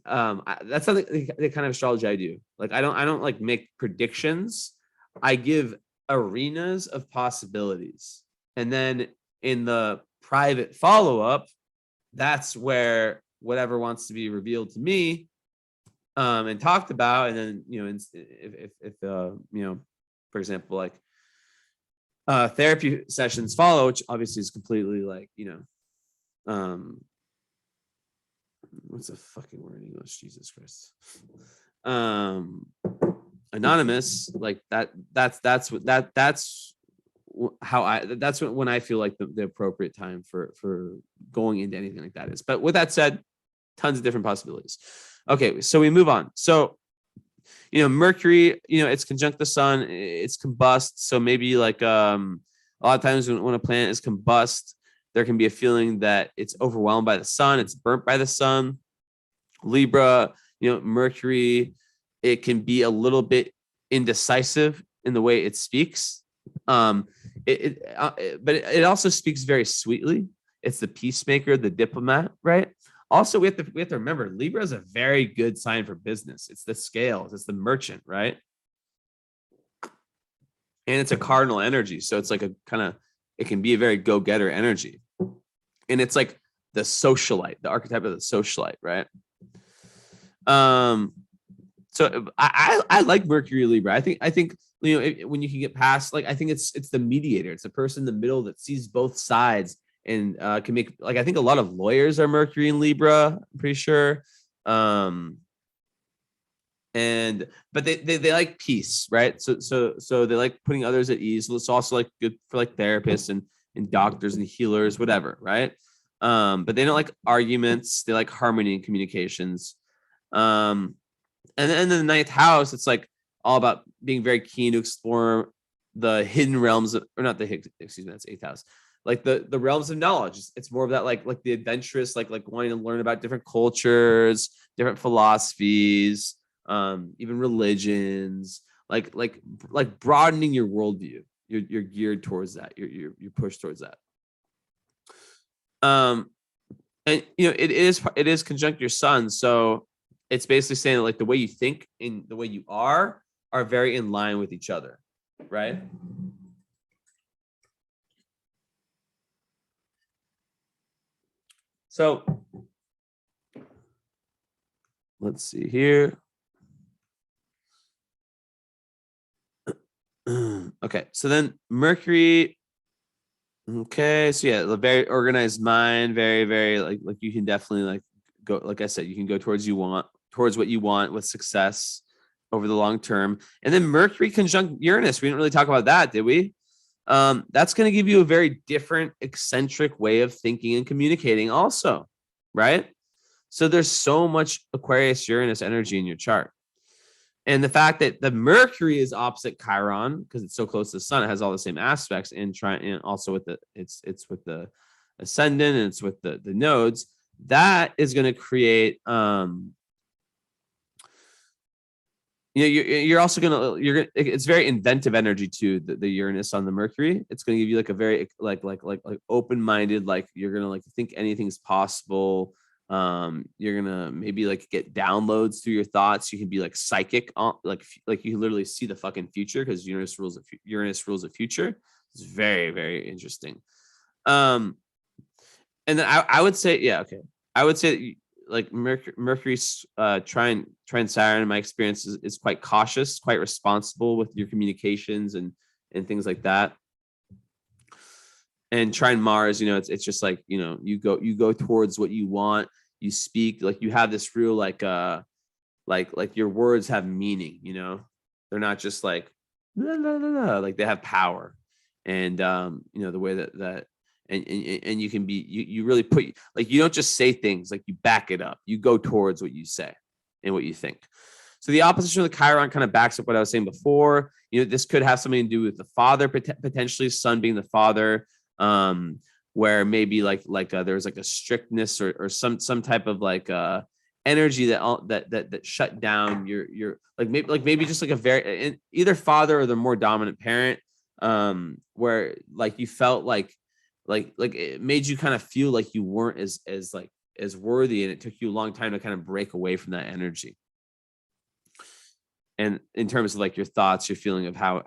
not the kind of astrology I do. Like I don't like make predictions. I give arenas of possibilities, and then in the private follow up, that's where whatever wants to be revealed to me and talked about, and then if for example, like therapy sessions follow, which obviously is completely like what's a fucking word in English, Jesus Christ, anonymous, like that's when I feel like the appropriate time for going into anything like that is. But with that said, tons of different possibilities. Okay, so we move on. So Mercury, it's conjunct the sun, it's combust. So maybe like a lot of times when a planet is combust, there can be a feeling that it's overwhelmed by the sun, it's burnt by the sun. Libra, Mercury, it can be a little bit indecisive in the way it speaks. But it also speaks very sweetly. It's the peacemaker, the diplomat, right? Also, we have to remember, Libra is a very good sign for business. It's the scales, it's the merchant, right? And it's a cardinal energy, so it's like it can be a very go-getter energy, and it's like the socialite, the archetype of the socialite, right? So I like Mercury Libra. I think when you can get past, like, I think it's the mediator. It's the person in the middle that sees both sides and can make, like, I think a lot of lawyers are Mercury and Libra, I'm pretty sure. But they like peace, right? So they like putting others at ease. So it's also like good for like therapists and doctors and healers, whatever, right? But they don't like arguments. They like harmony and communications. And then in the ninth house, it's like all about being very keen to explore the hidden realms of, or not the, excuse me, that's eighth house, like the realms of knowledge. It's more of that like the adventurous, like wanting to learn about different cultures, different philosophies, even religions, like broadening your worldview. You're geared towards that. You're pushed towards that. And it is conjunct your sun, so it's basically saying that, like, the way you think and the way you are are very in line with each other, right? So let's see here. Okay, so then Mercury. Okay, so yeah, a very organized mind, very, very like you can definitely like go, like I said, you can go towards what you want with success over the long term. And then Mercury conjunct Uranus. We didn't really talk about that, did we? That's going to give you a very different, eccentric way of thinking and communicating, also, right? So there's so much Aquarius Uranus energy in your chart. And the fact that the Mercury is opposite Chiron because it's so close to the sun, it has all the same aspects, and also with it's with the ascendant and it's with the nodes. That is going to create you're also gonna it's very inventive energy too, the Uranus on the Mercury. It's gonna give you like a very like open-minded, like you're gonna like think anything's possible. You're gonna maybe like get downloads through your thoughts. You can be like psychic, like you literally see the fucking future because Uranus rules the future. It's very, very interesting. And then I would say, yeah, okay. I would say like Mercury's trine Saturn, in my experience, is quite cautious, quite responsible with your communications and things like that. And trine Mars, it's just like, you go towards what you want. You speak like you have this real like your words have meaning. They're not just like blah, blah, blah, blah. Like they have power, and the way that and you can be you really put, like, you don't just say things, like you back it up. You go towards what you say and what you think. So the opposition of the Chiron kind of backs up what I was saying before. This could have something to do with the father, potentially sun being the father, where maybe like there's like a strictness or some type of like energy that shut down your maybe just like a very either father or the more dominant parent, where like you felt like it made you kind of feel like you weren't as worthy, and it took you a long time to kind of break away from that energy. And in terms of like your thoughts, your feeling of how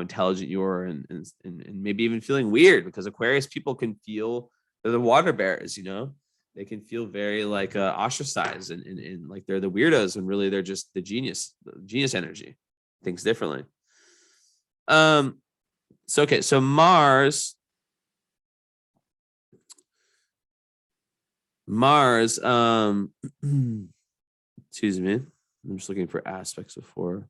intelligent you are, and maybe even feeling weird, because Aquarius people can feel they're the water bearers, they can feel very like ostracized and like they're the weirdos, and really they're just the genius energy, thinks differently. So okay, so Mars, excuse me, I'm just looking for aspects before.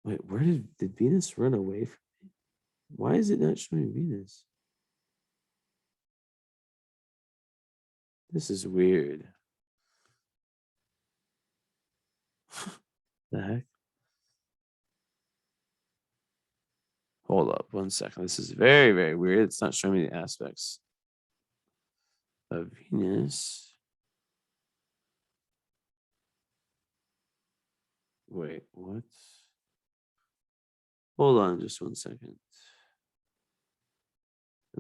Wait, where did Venus run away from me? Why is it not showing Venus? This is weird. The heck? Hold up 1 second. This is very, very weird. It's not showing me the aspects of Venus. Wait, what? Hold on just 1 second.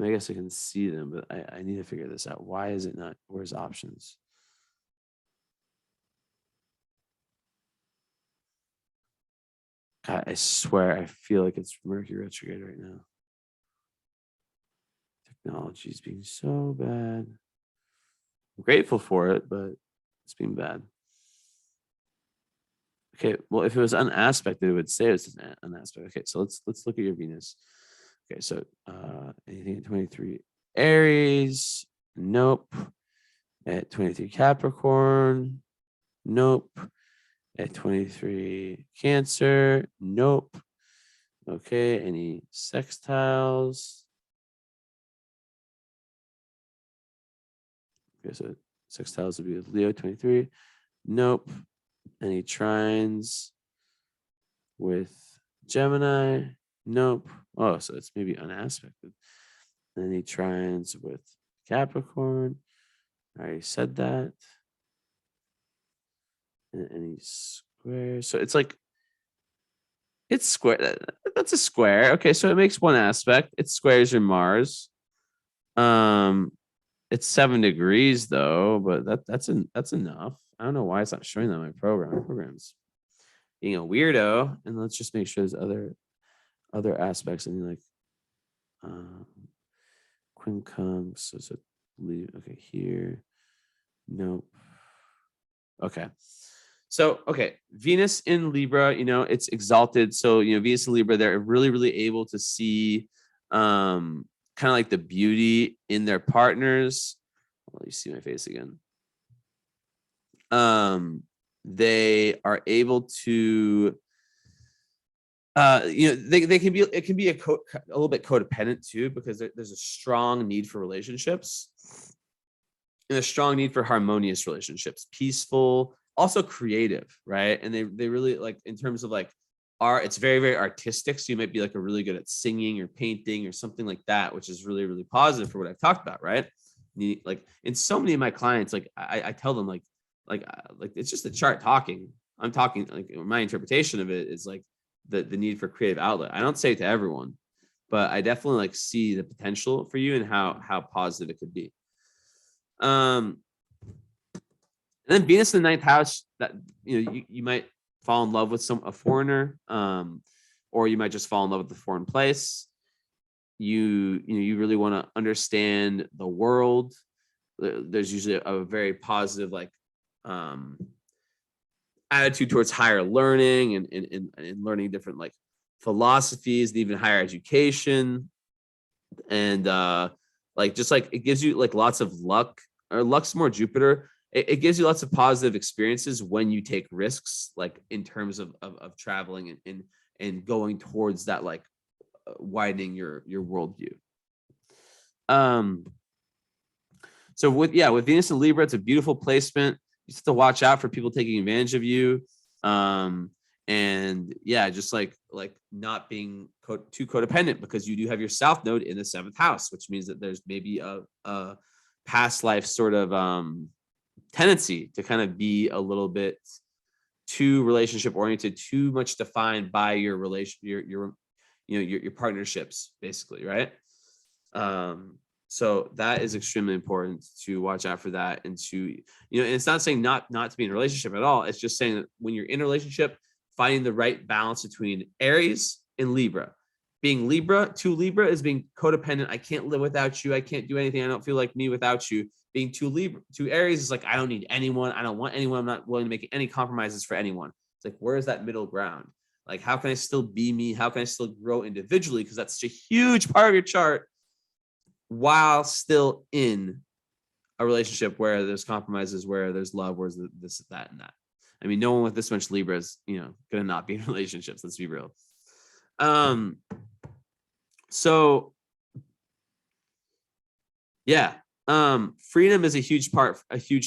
I guess I can see them, but I need to figure this out. Why is it not? Where's options? God, I swear, I feel like it's Mercury retrograde right now. Technology is being so bad. I'm grateful for it, but it's being bad. Okay, well, if it was unaspected, it would say it's an aspect. Okay, so let's look at your Venus. Okay, so anything at 23 Aries, nope. At 23 Capricorn, nope. At 23 Cancer, nope. Okay, any sextiles? Okay, so sextiles would be with Leo 23, nope. Any trines with Gemini? Nope. Oh, so it's maybe unaspected. Any trines with Capricorn? I already said that. And any squares? So it's like, it's square. That's a square. Okay, so it makes one aspect. It squares your Mars. It's 7 degrees though, but that's enough. I don't know why it's not showing that on my program. My program's being a weirdo. And let's just make sure there's other aspects. I mean, like quincunx. So okay, here. Nope. Okay. So, okay, Venus in Libra, it's exalted. So, Venus in Libra, they're really, really able to see kind of like the beauty in their partners. Let me see my face again. They are able to, they can be, it can be a little bit codependent too, because there's a strong need for relationships and a strong need for harmonious relationships, peaceful, also creative, right? And they really like in terms of like art, it's very, very artistic. So you might be like a really good at singing or painting or something like that, which is really, really positive for what I've talked about, right? Like in so many of my clients, like I tell them like it's just a chart talking. I'm talking like my interpretation of it is like the need for creative outlet. I don't say it to everyone, but I definitely like see the potential for you and how positive it could be. And then Venus in the ninth house, that you might fall in love with a foreigner, or you might just fall in love with the foreign place. You really want to understand the world. There's usually a very positive like attitude towards higher learning and learning different like philosophies, and even higher education, and like just like it gives you like lots of luck. Or luck's more Jupiter. It gives you lots of positive experiences when you take risks, like in terms of traveling and going towards that, like widening your worldview. So with Venus and Libra, it's a beautiful placement. You have to watch out for people taking advantage of you. And yeah, just like not being too codependent, because you do have your South Node in the 7th house, which means that there's maybe a past life sort of tendency to kind of be a little bit too relationship oriented, too much defined by your your partnerships, basically, right? So that is extremely important to watch out for that, and to and it's not saying not to be in a relationship at all. It's just saying that when you're in a relationship, finding the right balance between Aries and Libra. Being Libra is being codependent. I can't live without you. I can't do anything. I don't feel like me without you. Being to Aries is like, I don't need anyone. I don't want anyone. I'm not willing to make any compromises for anyone. It's like, where is that middle ground? Like, how can I still be me? How can I still grow individually? Because that's such a huge part of your chart, while still in a relationship where there's compromises, where there's love, where there's this, that, and that. I mean, no one with this much Libra is, going to not be in relationships. Let's be real. So yeah, freedom is a huge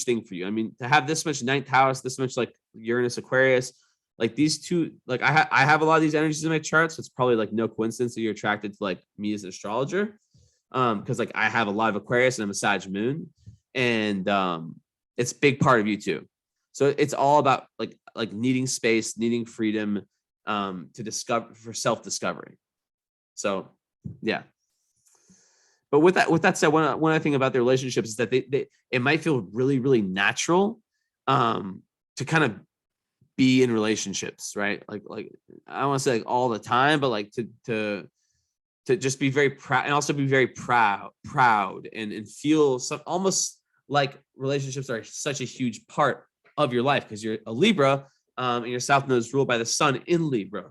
thing for you. I mean, to have this much 9th house, this much like Uranus, Aquarius, like these two, like I have a lot of these energies in my chart, so it's probably like no coincidence that you're attracted to like me as an astrologer, because like I have a lot of Aquarius and I'm a Sag moon, and it's a big part of you too. So it's all about like needing space, needing freedom, to discover, for self-discovery. So yeah. But with that said, one other thing about their relationships is that it might feel really, really natural to kind of be in relationships, right? Like I don't want to say like all the time, but like to just be very proud, and also be very proud and feel almost like relationships are such a huge part of your life, because you're a Libra, and your South Node is ruled by the Sun in Libra.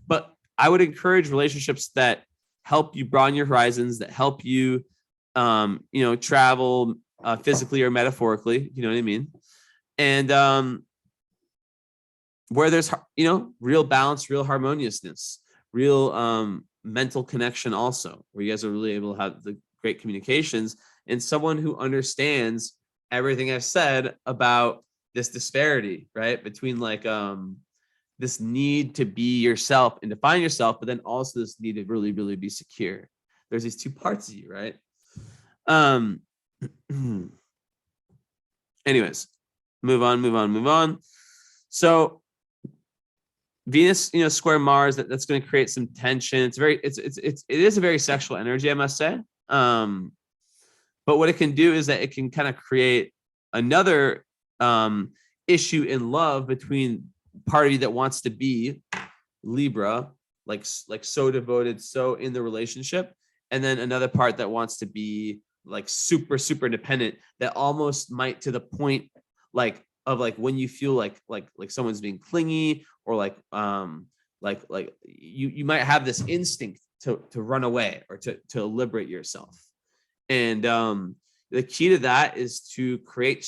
But I would encourage relationships that help you broaden your horizons, that help you, travel physically or metaphorically, you know what I mean? And where there's, real balance, real harmoniousness, real mental connection also, where you guys are really able to have the great communications, and someone who understands everything I've said about this disparity, right? Between like, this need to be yourself and define yourself, but then also this need to really, really be secure. There's these two parts of you, right? Anyways, move on. So Venus, square Mars, that's going to create some tension. It is a very sexual energy, I must say. But what it can do is that it can kind of create another issue in love between party that wants to be Libra, like so devoted, so in the relationship, and then another part that wants to be like super independent, that almost might, to the point like of like when you feel like someone's being clingy, or like you might have this instinct to run away or to liberate yourself. And the key to that is to create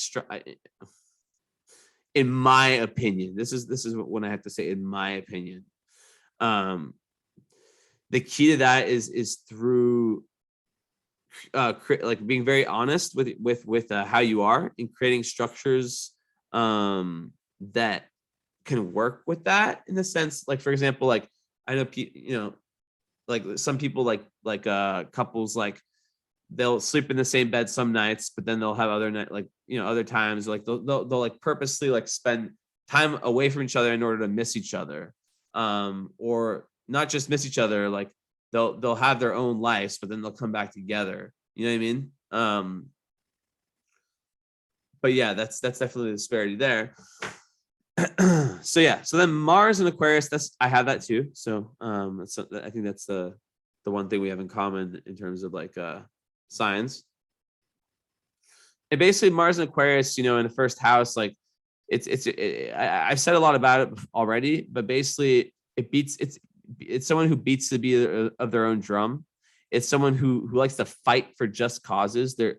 in my opinion, this is what I have to say, in my opinion, the key to that is through like being very honest with how you are, and creating structures that can work with that, in the sense, like, for example, like, I know like some people, like couples, like they'll sleep in the same bed some nights, but then they'll have other night, like, other times, like they'll like purposely like spend time away from each other in order to miss each other, or not just miss each other, like they'll have their own lives, but then they'll come back together. You know what I mean? But yeah, that's definitely the disparity there. So yeah, so then Mars and Aquarius, I have that too. So I think that's the one thing we have in common in terms of like signs. And basically Mars and Aquarius, in the first house, like I've said a lot about it already, but basically it's someone who beats the beat of their own drum. It's someone who likes to fight for just causes. They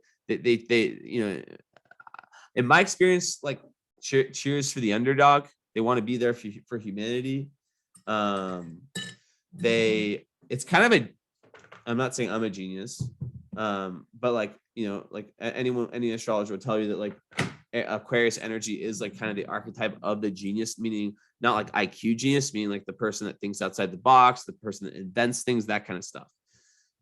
in my experience, like, cheers for the underdog. They want to be there for humanity. It's kind of I'm not saying I'm a genius, but like, like any astrologer would tell you that like Aquarius energy is like kind of the archetype of the genius, meaning not like IQ genius, meaning like the person that thinks outside the box, the person that invents things, that kind of stuff.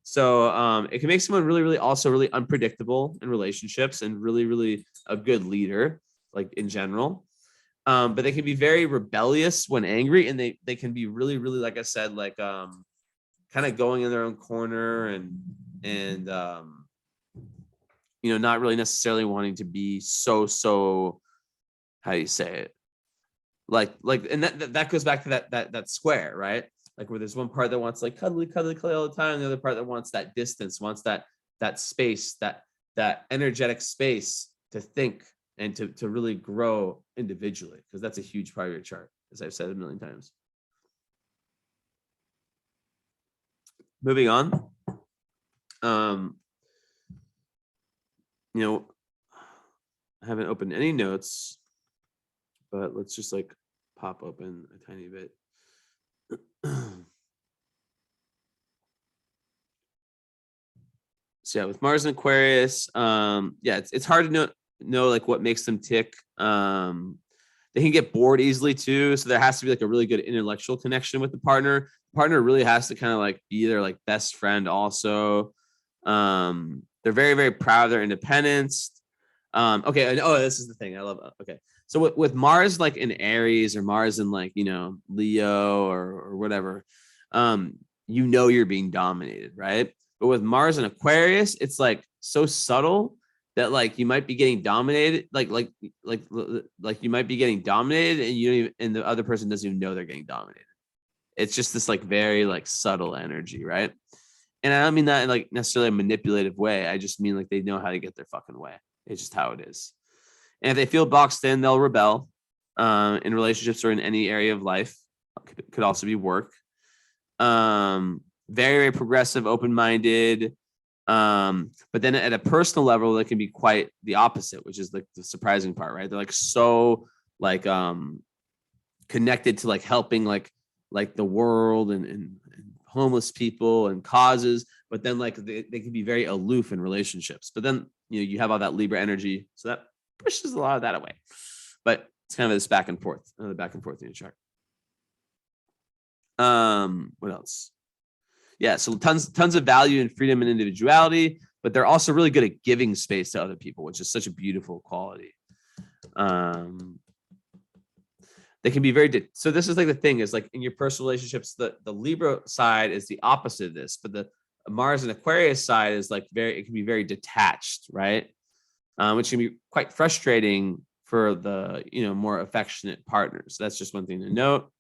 So it can make someone really also really unpredictable in relationships, and really a good leader, like in general. But they can be very rebellious when angry, and they can be really, like I said, like kind of going in their own corner, and not really necessarily wanting to be so how do you say it, like and that goes back to that square, right? Like, where there's one part that wants like cuddly all the time, and the other part that wants that distance, wants that space, that energetic space to think and to really grow individually, because that's a huge part of your chart, as I've said a million times. Moving on. I haven't opened any notes, but let's just like pop open a tiny bit. So yeah, with Mars and Aquarius, it's hard to know like what makes them tick. They can get bored easily too, so there has to be like a really good intellectual connection with the partner. The partner really has to kind of like be their like best friend also. They're very proud of their independence. Okay, this is the thing I love. Okay, so with Mars like in Aries, or Mars in like Leo or whatever, you're being dominated, right? But with Mars and Aquarius, it's like so subtle that like you might be getting dominated, like you might be getting dominated, and you don't even, and the other person doesn't even know they're getting dominated. It's just this like very like subtle energy, right? And I don't mean that in like necessarily a manipulative way. I just mean like they know how to get their fucking way. It's just how it is. And if they feel boxed in, they'll rebel in relationships or in any area of life. Could also be work. Very progressive, open-minded. But then at a personal level, they can be quite the opposite, which is like the surprising part, right? They're like so like connected to like helping like the world and homeless people and causes, but then like they can be very aloof in relationships. But then you have all that Libra energy, so that pushes a lot of that away. But it's kind of this back and forth in your chart. What else? Yeah, so tons of value and freedom and individuality, but they're also really good at giving space to other people, which is such a beautiful quality. They can be very so this is like the thing is like in your personal relationships, the Libra side is the opposite of this, but the Mars and Aquarius side is like it can be very detached, right? Which can be quite frustrating for the, more affectionate partners. That's just one thing to note.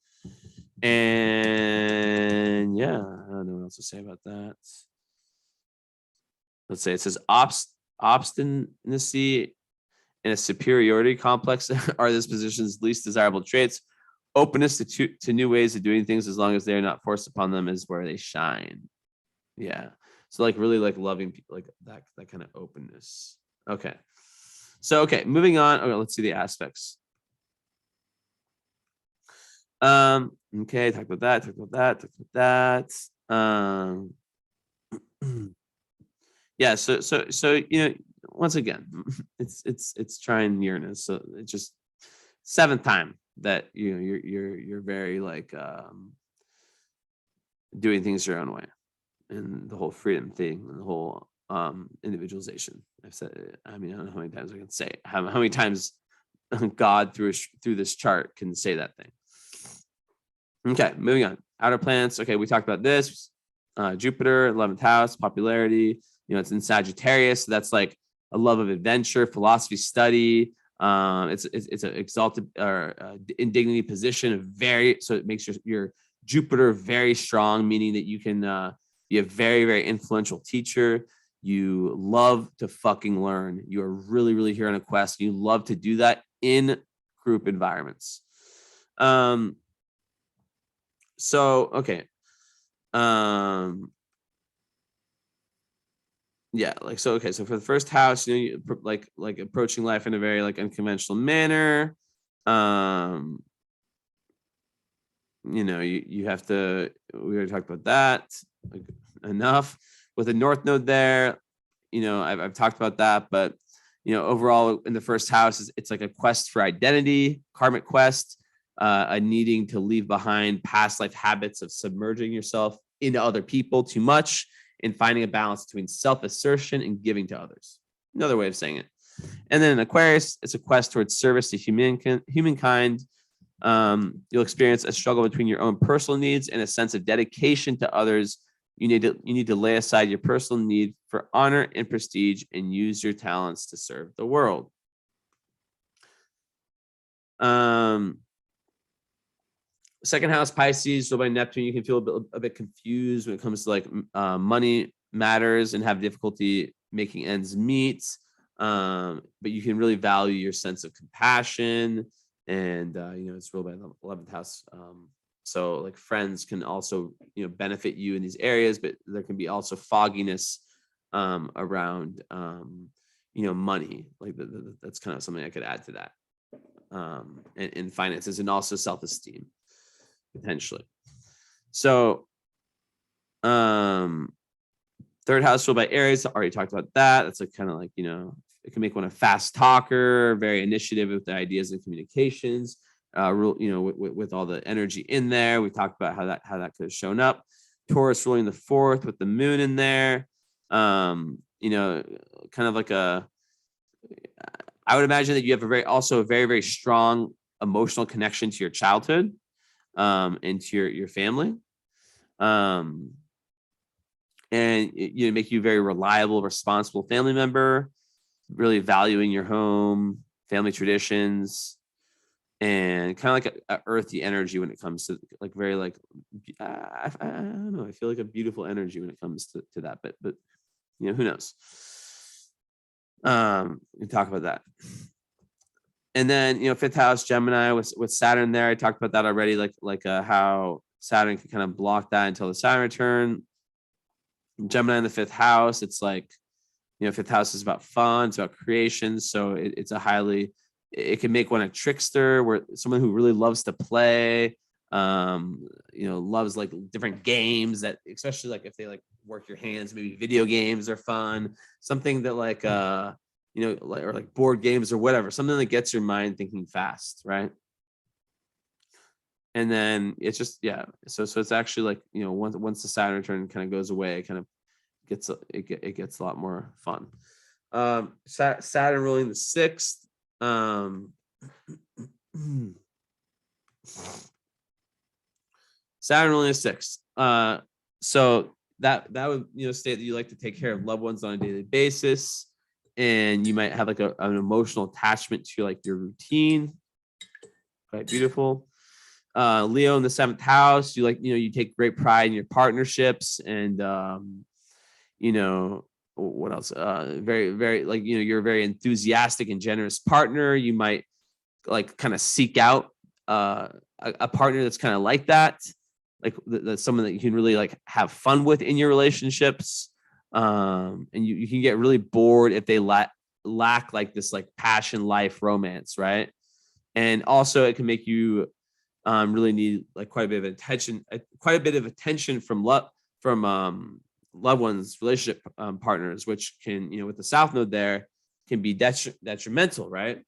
And yeah, I don't know what else to say about that. Let's say it says obstinacy and a superiority complex are this position's least desirable traits. Openness to new ways of doing things, as long as they are not forced upon them, is where they shine. Yeah. So like really like loving people, like that kind of openness. Okay. So, okay, moving on. Okay, let's see the aspects. Okay, talk about that. Yeah, so once again, it's trine Uranus. So it's just seventh time that you're very like doing things your own way, and the whole freedom thing and the whole individualization. I've said it. I mean, I don't know how many times I can say it. How many times God through this chart can say that thing. Okay, moving on. Outer planets. Okay, we talked about this. Jupiter, 11th house, popularity. It's in Sagittarius. So that's like a love of adventure, philosophy study. It's an exalted or indignity position. So it makes your Jupiter very strong, meaning that you can be a very, very influential teacher. You love to fucking learn. You are really, really here on a quest. You love to do that in group environments. So, okay. Yeah, so for the first house, you like approaching life in a very like unconventional manner. You have to, we already talked about that enough. With a north node there, I've talked about that, but overall in the first house, it's like a quest for identity, karmic quest, a needing to leave behind past life habits of submerging yourself into other people too much, and finding a balance between self-assertion and giving to others. Another way of saying it. And then in Aquarius, it's a quest towards service to humankind. You'll experience a struggle between your own personal needs and a sense of dedication to others. You need to lay aside your personal need for honor and prestige and use your talents to serve the world. Second house, Pisces, ruled by Neptune. You can feel a bit confused when it comes to like money matters and have difficulty making ends meet. But you can really value your sense of compassion, and it's ruled by the 11th house. So like friends can also benefit you in these areas, but there can be also fogginess around money. Like that's kind of something I could add to that. And finances, and also self-esteem potentially. So third house ruled by Aries, already talked about that. That's like kind of like it can make one a fast talker, very initiative with the ideas and communications. With all the energy in there. We talked about how that could have shown up. Taurus ruling the fourth with the moon in there. Kind of like I would imagine that you have a very, very strong emotional connection to your childhood, and to your family. And make you a very reliable, responsible family member, really valuing your home, family traditions, and kind of like a earthy energy when it comes to like very like I don't know, I feel like a beautiful energy when it comes to that, but who knows. We talk about that. And then fifth house, Gemini, with Saturn there. I talked about that already, like how Saturn can kind of block that until the Saturn return. Gemini in the fifth house, it's like fifth house is about fun, it's about creation. So it's it can make one a trickster, where someone who really loves to play, loves like different games, that especially like if they like work your hands, maybe video games are fun, something that like or like board games or whatever, something that gets your mind thinking fast, right? And then it's just so it's actually like once the Saturn return kind of goes away, it kind of gets it gets a lot more fun. Saturn ruling the sixth. Saturn ruling the sixth. So that would state that you like to take care of loved ones on a daily basis, and you might have like an emotional attachment to like your routine. Quite beautiful. Leo in the 7th house, you take great pride in your partnerships, and what else? Very, very, you're a very enthusiastic and generous partner. You might like kind of seek out a partner that's kind of like that, like that's someone that you can really like have fun with in your relationships. And you can get really bored if they lack like this like passion, life, romance, right? And also it can make you really need like quite a bit of attention from loved ones, relationship partners, which can, with the South Node there, can be detrimental, right?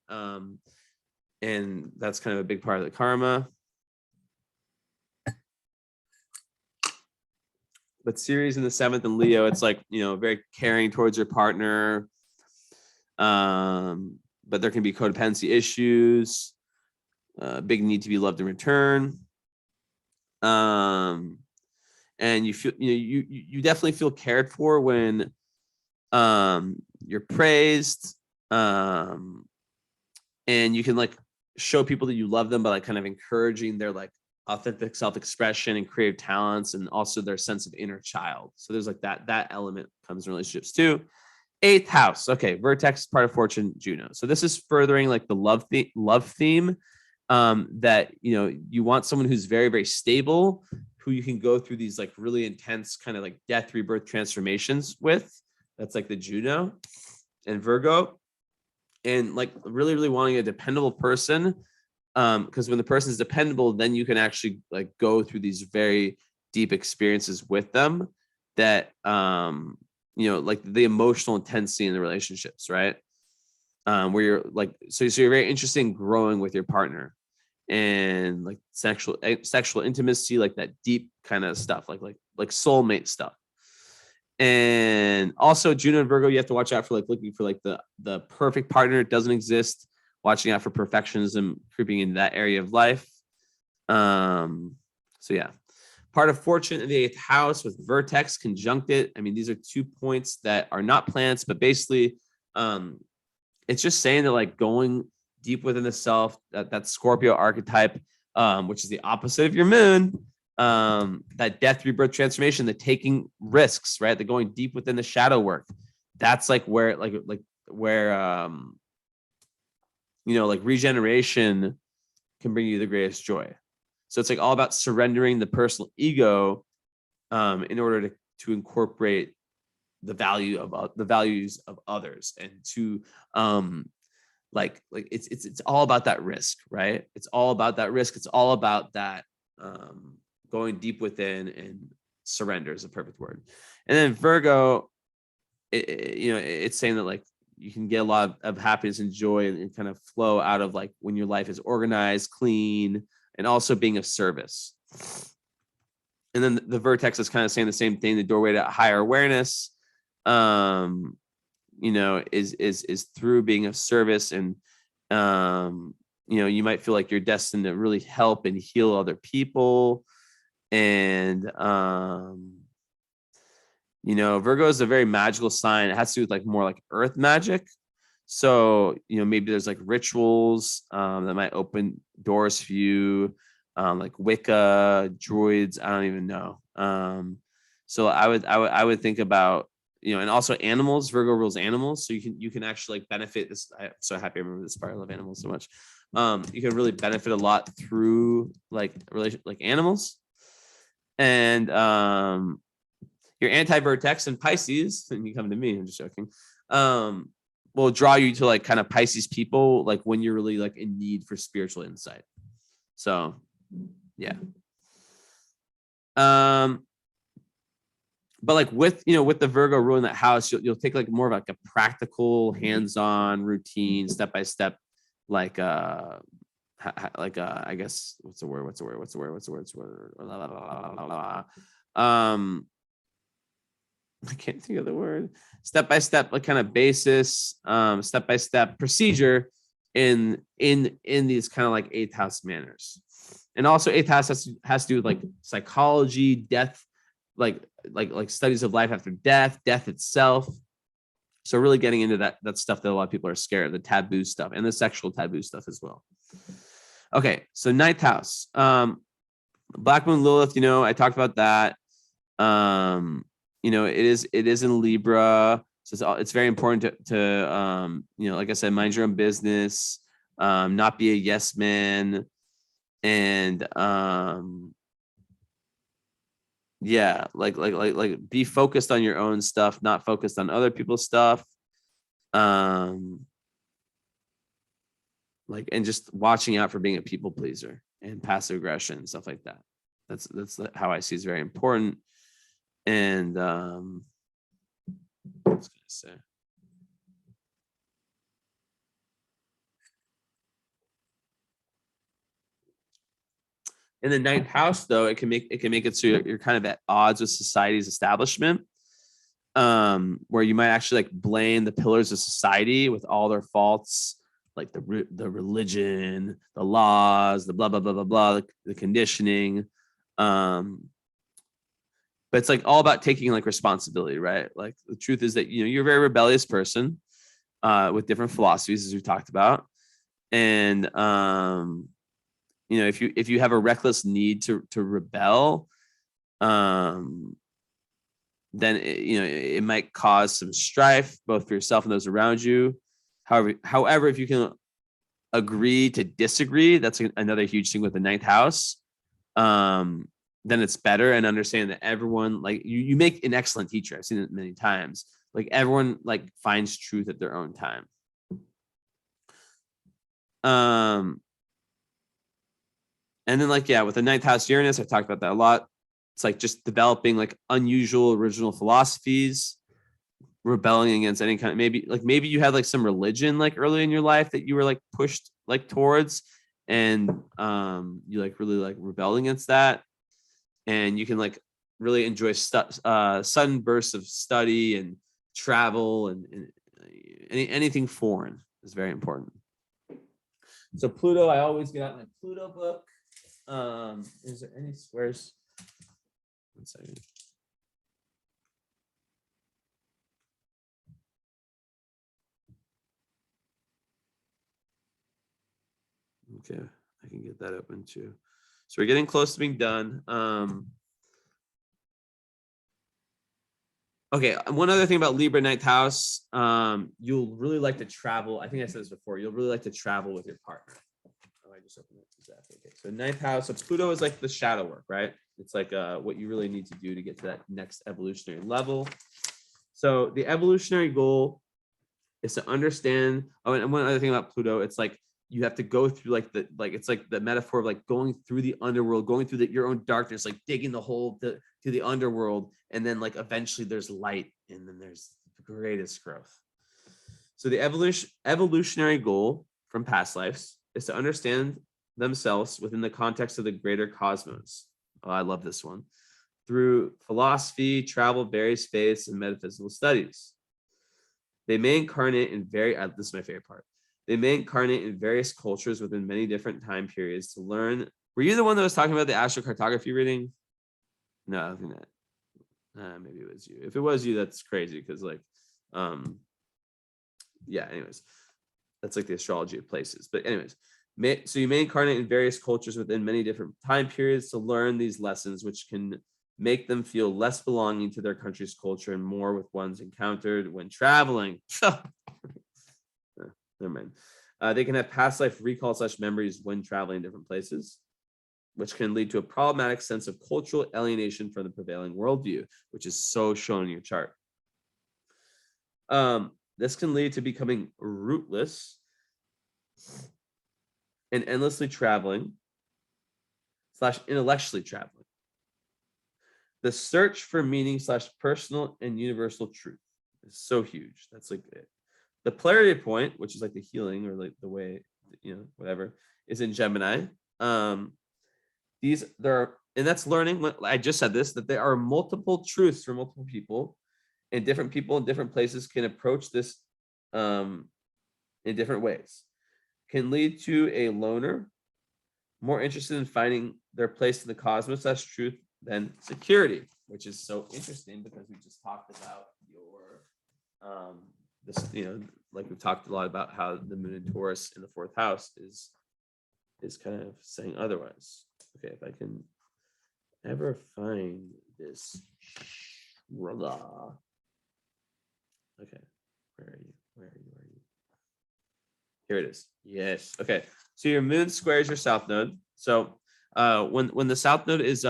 And that's kind of a big part of the karma. But Ceres in the 7th and Leo, it's like, very caring towards your partner. But there can be codependency issues, big need to be loved in return. And you feel, you definitely feel cared for when you're praised. And you can like show people that you love them by like kind of encouraging their like authentic self-expression and creative talents, and also their sense of inner child. So there's like that element comes in relationships too. 8th house. Okay. Vertex, part of fortune, Juno. So this is furthering like the love theme, that, you want someone who's very, very stable, who you can go through these like really intense kind of like death, rebirth transformations with. That's like the Juno and Virgo. And like really, really wanting a dependable person. Because when the person is dependable, then you can actually like go through these very deep experiences with them that, like the emotional intensity in the relationships, right? Where you're like, so you're very interested in growing with your partner, and like sexual intimacy, like that deep kind of stuff, like soulmate stuff. And also Juno and Virgo, you have to watch out for like looking for like the perfect partner. It doesn't exist. Watching out for perfectionism creeping in that area of life. So yeah. Part of fortune in the 8th house with vertex conjunct it. I mean, these are 2 points that are not planets, but basically it's just saying that like going deep within the self, that Scorpio archetype, which is the opposite of your moon, that death, rebirth, transformation, the taking risks, right? The going deep within the shadow work. That's like where like regeneration can bring you the greatest joy. So it's like all about surrendering the personal ego in order to incorporate the values of others, and to like it's all about that risk, right? It's all about that risk. It's all about that going deep within, and surrender is a perfect word. And then Virgo, it's saying that like you can get a lot of happiness and joy and kind of flow out of like when your life is organized, clean, and also being of service. And then the vertex is kind of saying the same thing. The doorway to higher awareness, is through being of service. And, you might feel like you're destined to really help and heal other people. And, Virgo is a very magical sign. It has to do with like more like earth magic. So, maybe there's like rituals that might open doors for you, like Wicca, druids. I don't even know. So I would think about, and also animals. Virgo rules animals, so you can actually like benefit this. I'm so happy I remember this part. I love animals so much. You can really benefit a lot through like animals. And your anti-vertex and Pisces, and you come to me, I'm just joking, will draw you to like kind of Pisces people, like when you're really like in need for spiritual insight. So yeah. But like with the Virgo ruling that house, you'll take like more of like a practical, hands-on routine, step-by-step, like I guess what's the word? I can't think of the word. Step-by-step, like kind of basis, step-by-step procedure in these kind of like 8th house manners. And also 8th house has to do with like psychology, death, like studies of life after death itself. So really getting into that stuff that a lot of people are scared of, the taboo stuff and the sexual taboo stuff as well. Okay, so ninth house. Black Moon Lilith, I talked about that. It is in Libra. So it's very important to like I said, mind your own business, not be a yes man, and yeah, like be focused on your own stuff, not focused on other people's stuff. And just watching out for being a people pleaser and passive aggression and stuff like that. That's how I see is very important. And what was I gonna say? In the ninth house, though, it can make it so you're kind of at odds with society's establishment, where you might actually like blame the pillars of society with all their faults, like the religion, the laws, the blah blah blah blah blah, the conditioning. But it's like all about taking like responsibility, right? Like the truth is that you're a very rebellious person with different philosophies, as we talked about, and if you have a reckless need to rebel, then it might cause some strife both for yourself and those around you. However, if you can agree to disagree, that's another huge thing with the ninth house. Then it's better, and understand that everyone, like you make an excellent teacher. I've seen it many times. Like everyone like finds truth at their own time. And then with the ninth house Uranus, I talked about that a lot. It's like just developing like unusual original philosophies, rebelling against any kind of maybe you had like some religion like early in your life that you were like pushed like towards, and you like really like rebelled against that, and you can like really enjoy sudden bursts of study and travel and anything foreign is very important. So Pluto, I always get out my Pluto book. Is there any squares? 1 second. Okay, I can get that open too. So we're getting close to being done. Okay, one other thing about Libra ninth house, you'll really like to travel. I think I said this before. You'll really like to travel with your partner. Oh, I just opened it. Exactly. Okay, so ninth house. So Pluto is like the shadow work, right? It's like what you really need to do to get to that next evolutionary level. So the evolutionary goal is to understand. Oh, and one other thing about Pluto, it's like you have to go through it's like the metaphor of like going through the underworld, going through your own darkness, like digging the hole to the underworld, and then like eventually there's light, and then there's the greatest growth. So the evolutionary goal from past lives is to understand themselves within the context of the greater cosmos. Oh, I love this one. Through philosophy, travel, various faiths, and metaphysical studies. They may incarnate in this is my favorite part. They may incarnate in various cultures within many different time periods to learn. Were you the one that was talking about the astrocartography reading? No, I think that maybe it was you. If it was you, that's crazy because anyways, that's like the astrology of places. But anyways, so you may incarnate in various cultures within many different time periods to learn these lessons, which can make them feel less belonging to their country's culture and more with ones encountered when traveling. Never mind. They can have past life recall / memories when traveling different places, which can lead to a problematic sense of cultural alienation from the prevailing worldview, which is so shown in your chart. This can lead to becoming rootless and endlessly traveling / intellectually traveling. The search for meaning / personal and universal truth is so huge. That's like it. The polarity point, which is like the healing or like the way, whatever, is in Gemini. And that's learning. I just said this, that there are multiple truths for multiple people, and different people in different places can approach this in different ways. Can lead to a loner, more interested in finding their place in the cosmos / truth than security, which is so interesting because we just talked about your this, like we've talked a lot about how the moon in Taurus in the fourth house is kind of saying otherwise. Okay, if I can ever find this. Okay, where are you? Where are you? Where are you? Here it is. Yes. Okay. So your moon squares your south node. So when the south node is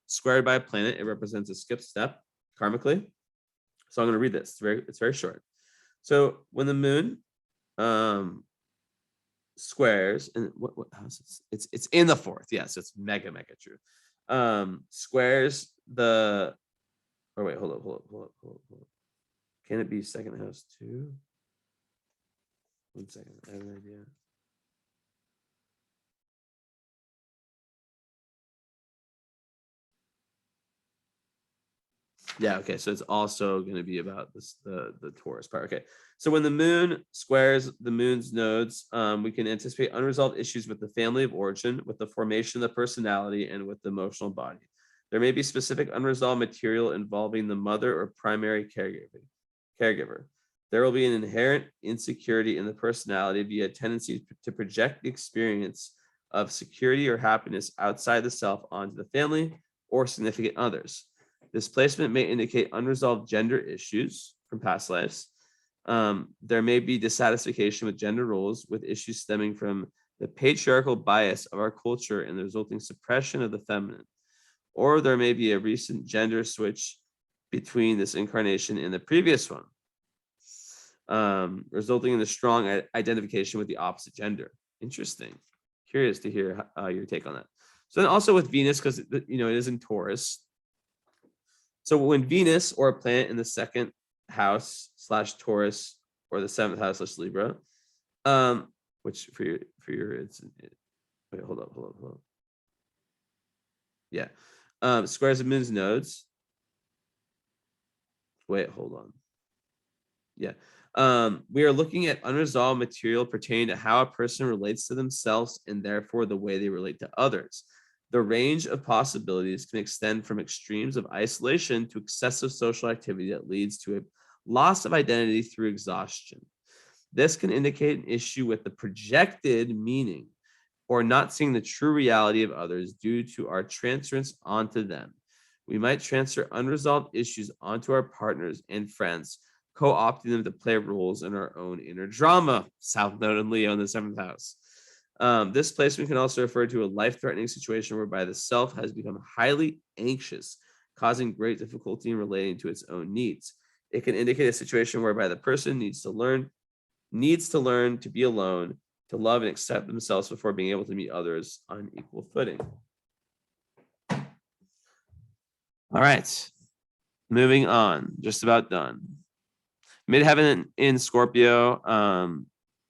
squared by a planet, it represents a skip step karmically. So I'm going to read this. It's very short. So when the moon squares, and what house is it's in the fourth. Yes, it's mega true. Squares the. Oh wait, hold up. Can it be second house too? 1 second. I have an idea. Yeah, okay. So it's also going to be about this the Taurus part. Okay. So when the moon squares the moon's nodes, we can anticipate unresolved issues with the family of origin, with the formation of the personality, and with the emotional body. There may be specific unresolved material involving the mother or primary caregiver. There will be an inherent insecurity in the personality via tendency to project the experience of security or happiness outside the self onto the family or significant others. This placement may indicate unresolved gender issues from past lives. There may be dissatisfaction with gender roles, with issues stemming from the patriarchal bias of our culture and the resulting suppression of the feminine. Or there may be a recent gender switch between this incarnation and the previous one, resulting in a strong identification with the opposite gender. Interesting. Curious to hear your take on that. So then also with Venus, because it is in Taurus. So when Venus or a planet in the second house / Taurus or the seventh house / Libra, which for your wait, hold up. Yeah. Squares the moon's nodes. Wait, hold on. Yeah. We are looking at unresolved material pertaining to how a person relates to themselves and therefore the way they relate to others. The range of possibilities can extend from extremes of isolation to excessive social activity that leads to a loss of identity through exhaustion. This can indicate an issue with the projected meaning or not seeing the true reality of others due to our transference onto them. We might transfer unresolved issues onto our partners and friends, co-opting them to play roles in our own inner drama. South Node and Leo in the seventh house. This placement can also refer to a life-threatening situation whereby the self has become highly anxious, causing great difficulty in relating to its own needs. It can indicate a situation whereby the person needs to learn to be alone, to love and accept themselves before being able to meet others on equal footing. All right, moving on, just about done. Midheaven in Scorpio,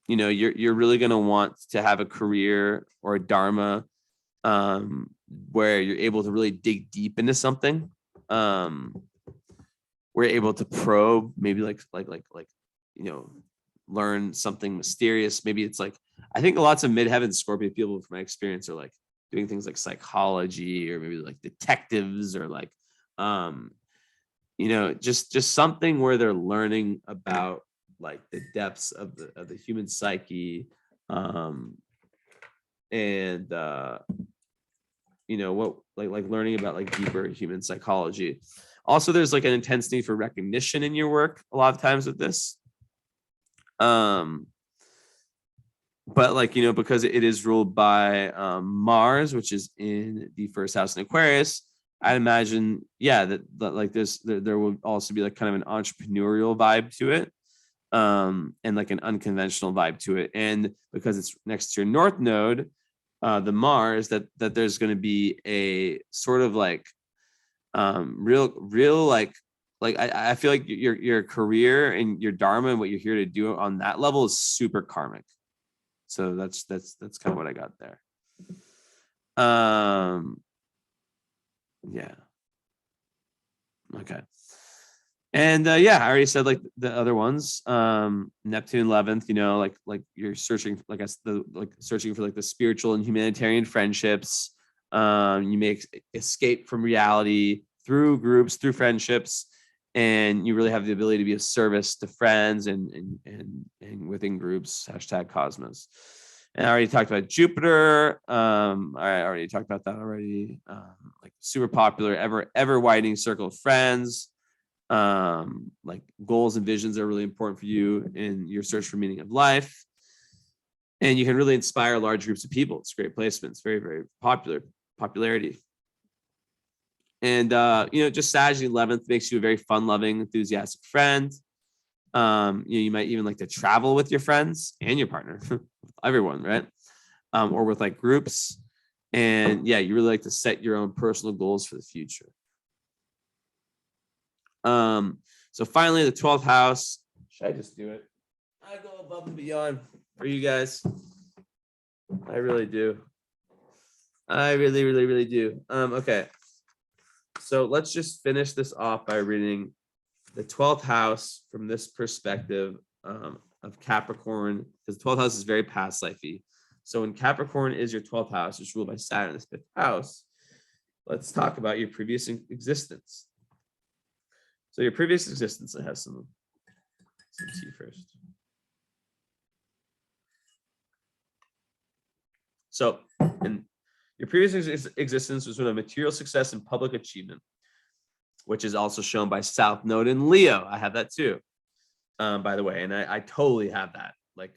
you're really going to want to have a career or a dharma where you're able to really dig deep into something. We're able to probe, maybe like learn something mysterious. Maybe it's like, I think lots of midheaven Scorpio people, from my experience, are like doing things like psychology or maybe like detectives or like just something where they're learning about like the depths of the human psyche, and what like learning about like deeper human psychology. Also, there's like an intense need for recognition in your work a lot of times with this. But like, because it is ruled by Mars, which is in the first house in Aquarius, I'd imagine, that like there will also be like kind of an entrepreneurial vibe to it, and like an unconventional vibe to it. And because it's next to your North Node, the Mars, that there's going to be a sort of like real like I feel like your career and your dharma and what you're here to do on that level is super karmic. So that's kind of what I got there. Yeah. Okay. And I already said like the other ones. Neptune 11th, like you're searching, like searching for like the spiritual and humanitarian friendships. You may escape from reality through groups, through friendships. and you really have the ability to be of service to friends and within groups. #Cosmos. And I already talked about Jupiter. I already talked about that already. Like super popular, ever widening circle of friends. Like goals and visions are really important for you in your search for meaning of life. And you can really inspire large groups of people. It's great placements, very, very popularity. And just Saturday 11th makes you a very fun-loving, enthusiastic friend. You might even like to travel with your friends and your partner, everyone, right? Or with like groups. And yeah, you really like to set your own personal goals for the future. So finally, the 12th house. Should I just do it? I go above and beyond for you guys. I really do. I really, really, really do. Okay. So let's just finish this off by reading the 12th house from this perspective of Capricorn, because the 12th house is very past lifey. So when Capricorn is your 12th house, it's ruled by Saturn, this 5th house. Let's talk about your previous existence. So your previous existence, I have some tea first. So, and your previous existence was one of material success and public achievement, which is also shown by South Node in Leo. I have that too, by the way, and I totally have that. Like,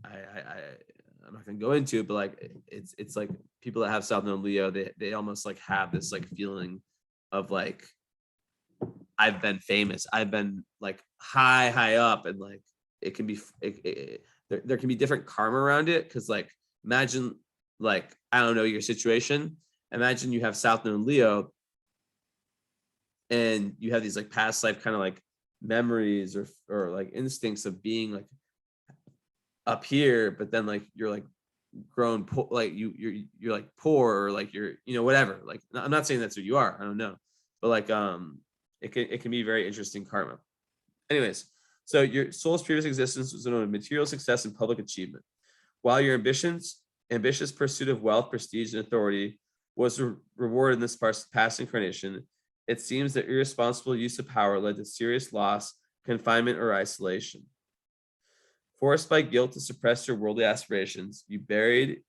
I'm not gonna go into it, but like, it's like people that have South Node in Leo, they almost like have this like feeling of like, I've been famous, I've been like high up, and like it can be there can be different karma around it, because like imagine like, I don't know your situation. Imagine you have South Node in Leo and you have these like past life kind of like memories or like instincts of being like up here, but then like you're like grown poor, like you're like poor, or like you're whatever. Like, I'm not saying that's who you are, I don't know, but like it can be very interesting karma. Anyways, so your soul's previous existence was known as material success and public achievement, while your ambitious pursuit of wealth, prestige, and authority was rewarded in this past incarnation. It seems that irresponsible use of power led to serious loss, confinement, or isolation. Forced by guilt to suppress your worldly aspirations, you buried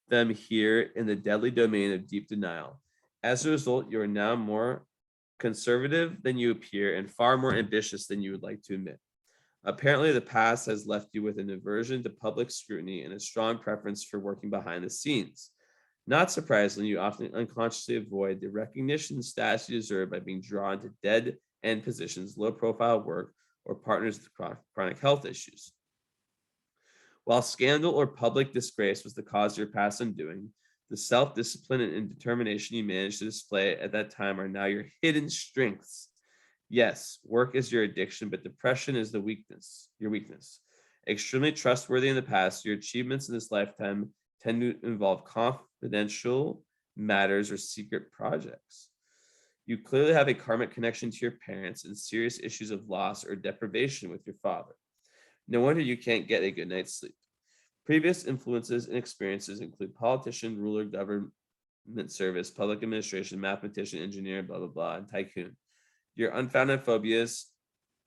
them here in the deadly domain of deep denial. As a result, you are now more conservative than you appear and far more ambitious than you would like to admit. Apparently, the past has left you with an aversion to public scrutiny and a strong preference for working behind the scenes. Not surprisingly, you often unconsciously avoid the recognition and status you deserve by being drawn to dead-end positions, low-profile work, or partners with chronic health issues. While scandal or public disgrace was the cause of your past undoing, the self-discipline and determination you managed to display at that time are now your hidden strengths. Yes, work is your addiction, but depression is your weakness. Extremely trustworthy in the past, your achievements in this lifetime tend to involve confidential matters or secret projects. You clearly have a karmic connection to your parents and serious issues of loss or deprivation with your father. No wonder you can't get a good night's sleep. Previous influences and experiences include politician, ruler, government service, public administration, mathematician, engineer, blah, blah, blah, and tycoon. Your unfounded phobias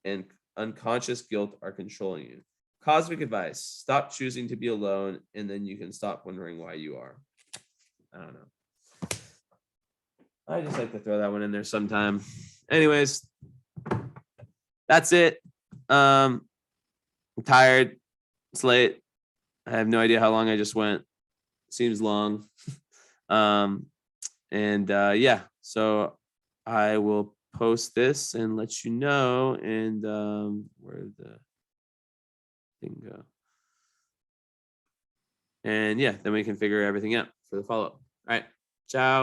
and unconscious guilt are controlling you. Cosmic advice: stop choosing to be alone, and then you can stop wondering why you are. I don't know. I just like to throw that one in there sometime. Anyways, that's it. I'm tired. It's late. I have no idea how long I just went. Seems long. Yeah, so I will post this and let you know. And where did the thing go? And yeah, then we can figure everything out for the follow-up. All right. Ciao.